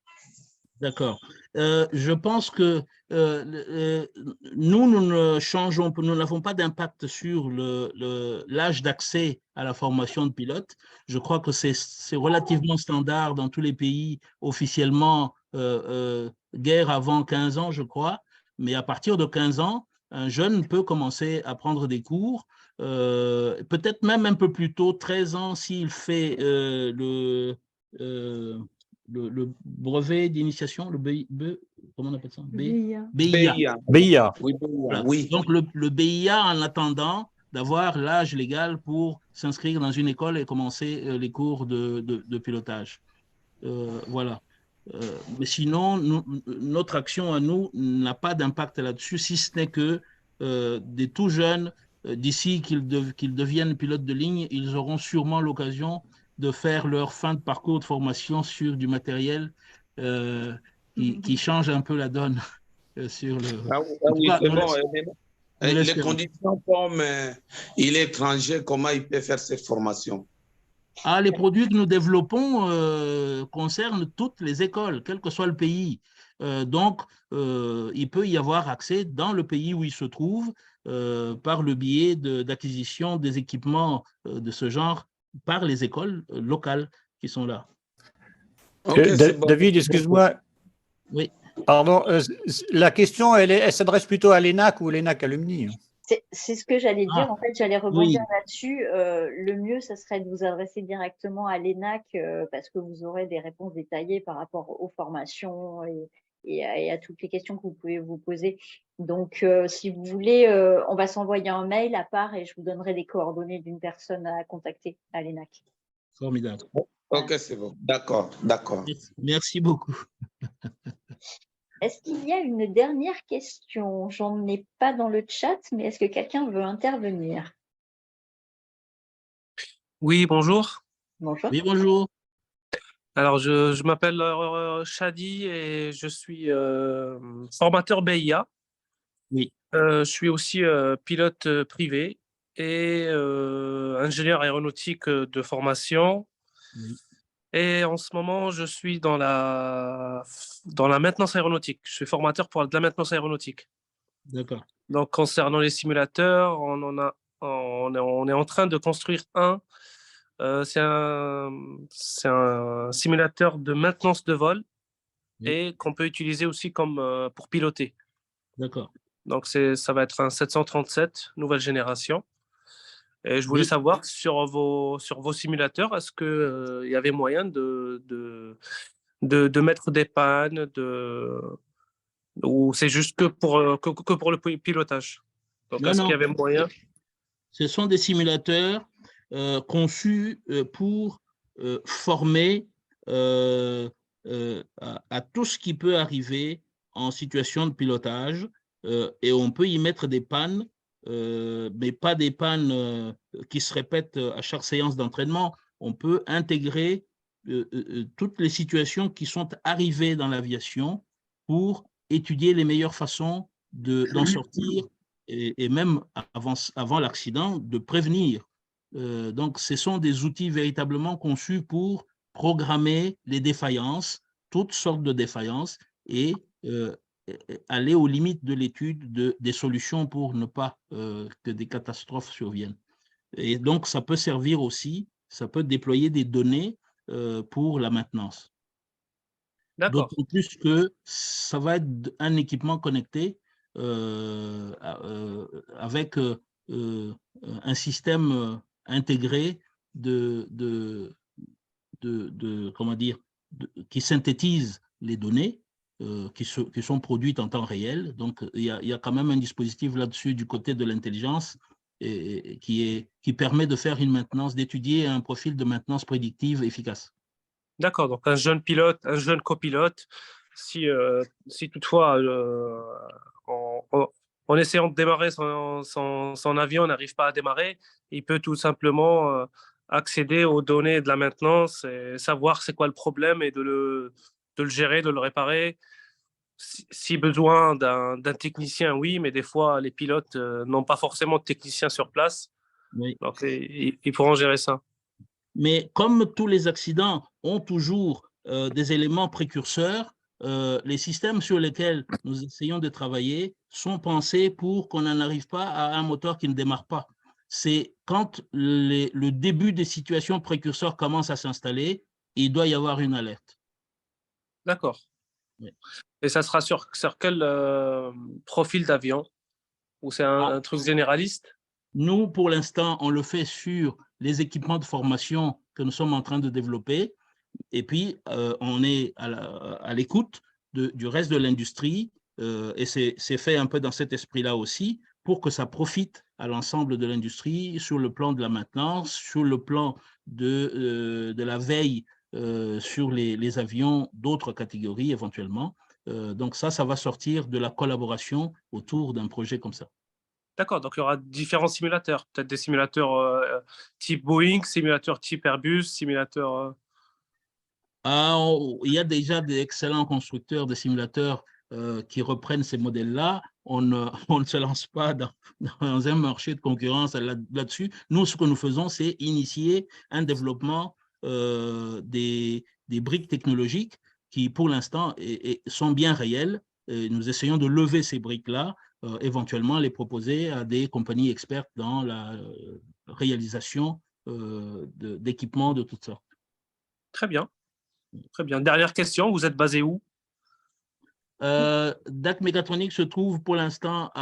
C: D'accord. Je pense que nous ne changeons, nous n'avons pas d'impact sur l'âge d'accès à la formation de pilote. Je crois que c'est relativement standard dans tous les pays, officiellement, guère avant 15 ans, je crois. Mais à partir de 15 ans, un jeune peut commencer à prendre des cours, peut-être même un peu plus tôt, 13 ans, s'il fait le brevet d'initiation, le comment on appelle ça?
D: BIA.
C: BIA.
B: BIA.
I: Oui,
C: Voilà.
I: oui.
C: Donc, le BIA, en attendant d'avoir l'âge légal pour s'inscrire dans une école et commencer les cours de pilotage. Voilà. Mais sinon, notre action à nous n'a pas d'impact là-dessus, si ce n'est que des tout jeunes, d'ici qu'ils deviennent pilotes de ligne, ils auront sûrement l'occasion de faire leur fin de parcours de formation sur du matériel qui change un peu la donne sur le…
I: Oui, c'est bon. Les conditions comme il est étranger, comment il peut faire cette formation?
C: Les produits que nous développons concernent toutes les écoles, quel que soit le pays. Donc, il peut y avoir accès dans le pays où il se trouve par le biais d'acquisition des équipements de ce genre par les écoles locales qui sont là.
I: Okay, bon.
B: David, excuse-moi.
C: Oui.
B: Pardon, la question, elle s'adresse plutôt à l'ENAC ou l'ENAC Alumni.
A: C'est ce que j'allais dire. En fait, j'allais rebondir là-dessus. Le mieux, ce serait de vous adresser directement à l'ENAC parce que vous aurez des réponses détaillées par rapport aux formations et à toutes les questions que vous pouvez vous poser. Donc, si vous voulez, on va s'envoyer un mail à part et je vous donnerai les coordonnées d'une personne à contacter à l'ENAC.
C: Formidable.
I: Ok, c'est bon. D'accord, d'accord.
C: Merci beaucoup.
A: Est-ce qu'il y a une dernière question? J'en ai pas dans le chat, mais est-ce que quelqu'un veut intervenir?
J: Oui, bonjour.
A: Bonjour.
C: Oui, bonjour.
J: Alors, je m'appelle Shadi et je suis formateur BIA.
C: Oui.
J: Je suis aussi pilote privé et ingénieur aéronautique de formation.
C: Oui.
J: Et en ce moment, je suis dans la maintenance aéronautique. Je suis formateur pour de la maintenance aéronautique.
C: D'accord.
J: Donc, concernant les simulateurs, on est en train de construire un. C'est un simulateur de maintenance de vol et qu'on peut utiliser aussi comme pour piloter.
C: D'accord.
J: Donc, ça va être un 737 nouvelle génération. Et je voulais
C: Oui.
J: savoir sur vos simulateurs, est-ce qu'il y avait moyen de mettre des pannes, ou c'est juste que pour le pilotage? Donc,
C: Non,
J: est-ce qu'il y
C: non,
J: avait moyen?
C: ce sont des simulateurs conçus pour former à tout ce qui peut arriver en situation de pilotage, et on peut y mettre des pannes, mais pas des pannes qui se répètent à chaque séance d'entraînement. On peut intégrer toutes les situations qui sont arrivées dans l'aviation pour étudier les meilleures façons d'en sortir, et même avant l'accident, de prévenir. Donc, ce sont des outils véritablement conçus pour programmer les défaillances, toutes sortes de défaillances, et aller aux limites de l'étude des solutions pour ne pas que des catastrophes surviennent. Et donc, ça peut servir aussi, ça peut déployer des données pour la maintenance.
J: D'accord.
C: D'autant plus que ça va être un équipement connecté avec un système intégré comment dire, qui synthétise les données qui sont produites en temps réel. Donc, il y a quand même un dispositif là-dessus du côté de l'intelligence qui permet de faire une maintenance, d'étudier un profil de maintenance prédictive efficace.
J: D'accord, donc un jeune pilote, un jeune copilote, si toutefois, en essayant de démarrer son avion, n'arrive pas à démarrer, il peut tout simplement accéder aux données de la maintenance et savoir c'est quoi le problème et de le gérer, de le réparer. Si besoin d'un technicien, oui, mais des fois, les pilotes n'ont pas forcément de technicien sur place.
C: Oui.
J: Donc, ils pourront gérer ça.
C: Mais comme tous les accidents ont toujours des éléments précurseurs, les systèmes sur lesquels nous essayons de travailler sont pensés pour qu'on n'en arrive pas à un moteur qui ne démarre pas. C'est quand le début des situations précurseurs commence à s'installer, il doit y avoir une alerte.
J: D'accord.
C: Oui.
J: Et ça sera sur quel profil d'avion? Ou c'est un truc généraliste?
C: Nous, pour l'instant, on le fait sur les équipements de formation que nous sommes en train de développer. Et puis, on est à l'écoute du reste de l'industrie, et c'est fait un peu dans cet esprit-là aussi, pour que ça profite à l'ensemble de l'industrie sur le plan de la maintenance, sur le plan de la veille sur les avions d'autres catégories éventuellement. Donc ça va sortir de la collaboration autour d'un projet comme ça.
J: D'accord, donc il y aura différents simulateurs, peut-être des simulateurs type Boeing, simulateurs type Airbus, simulateurs…
C: Il y a déjà d'excellents constructeurs de simulateurs qui reprennent ces modèles-là. On ne se lance pas dans un marché de concurrence là-dessus. Nous, ce que nous faisons, c'est initier un développement des briques technologiques qui, pour l'instant, sont bien réelles. Et nous essayons de lever ces briques-là, éventuellement les proposer à des compagnies expertes dans la réalisation d'équipements de toutes sortes.
J: Très bien. Très bien. Dernière question, vous êtes basé où?
C: DAC Mécatronique se trouve pour l'instant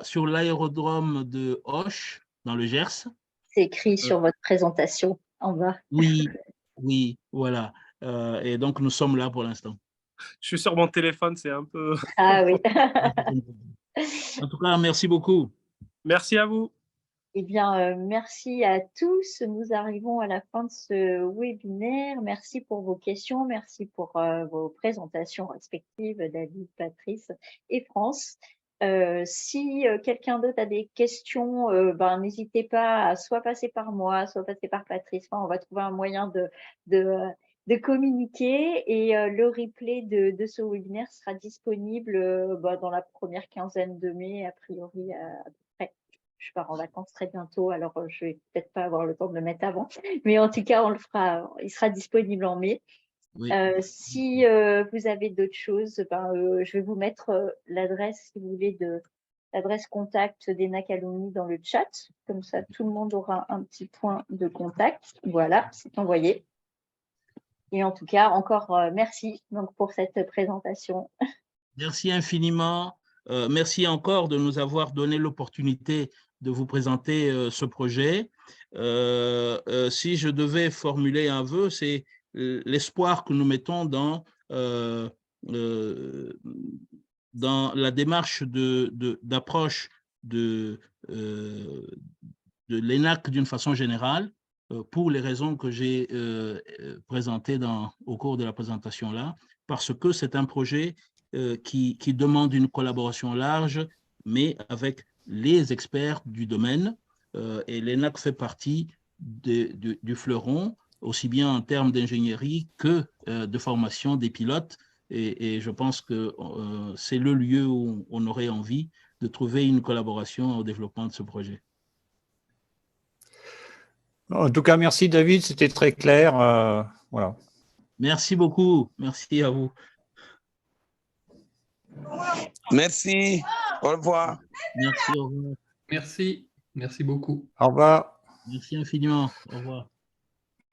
C: sur l'aérodrome de Auch, dans le Gers.
A: C'est écrit sur votre présentation en bas.
C: Oui, oui, voilà. Et donc, nous sommes là pour l'instant.
J: Je suis sur mon téléphone, c'est un peu…
A: Ah oui.
C: En tout cas, merci beaucoup.
J: Merci à vous.
A: Eh bien, merci à tous. Nous arrivons à la fin de ce webinaire. Merci pour vos questions. Merci pour vos présentations respectives, David, Patrice et France. Si quelqu'un d'autre a des questions, n'hésitez pas à soit passer par moi, soit passer par Patrice. Enfin, on va trouver un moyen de communiquer, et le replay de ce webinaire sera disponible dans la première quinzaine de mai, a priori à peu près. Je pars en vacances très bientôt, alors je vais peut-être pas avoir le temps de le mettre avant, mais en tout cas, on le fera. Il sera disponible en mai. Oui. Si vous avez d'autres choses, je vais vous mettre l'adresse, si vous voulez, l'adresse contact d'ENAC Alumni dans le chat. Comme ça, tout le monde aura un petit point de contact. Voilà, c'est envoyé. Et en tout cas, encore merci donc, pour cette présentation.
C: Merci infiniment. Merci encore de nous avoir donné l'opportunité de vous présenter ce projet. Si je devais formuler un vœu, c'est l'espoir que nous mettons dans la démarche d'approche de l'ENAC d'une façon générale, pour les raisons que j'ai présentées au cours de la présentation là, parce que c'est un projet qui demande une collaboration large, mais avec les experts du domaine, et l'ENAC fait partie du fleuron, aussi bien en termes d'ingénierie que de formation des pilotes, et je pense que c'est le lieu où on aurait envie de trouver une collaboration au développement de ce projet.
B: En tout cas, merci David, c'était très clair. Voilà.
C: Merci beaucoup, merci à vous.
I: Merci, au revoir.
C: Merci, au revoir.
K: Merci beaucoup.
B: Au revoir.
C: Merci infiniment, au revoir.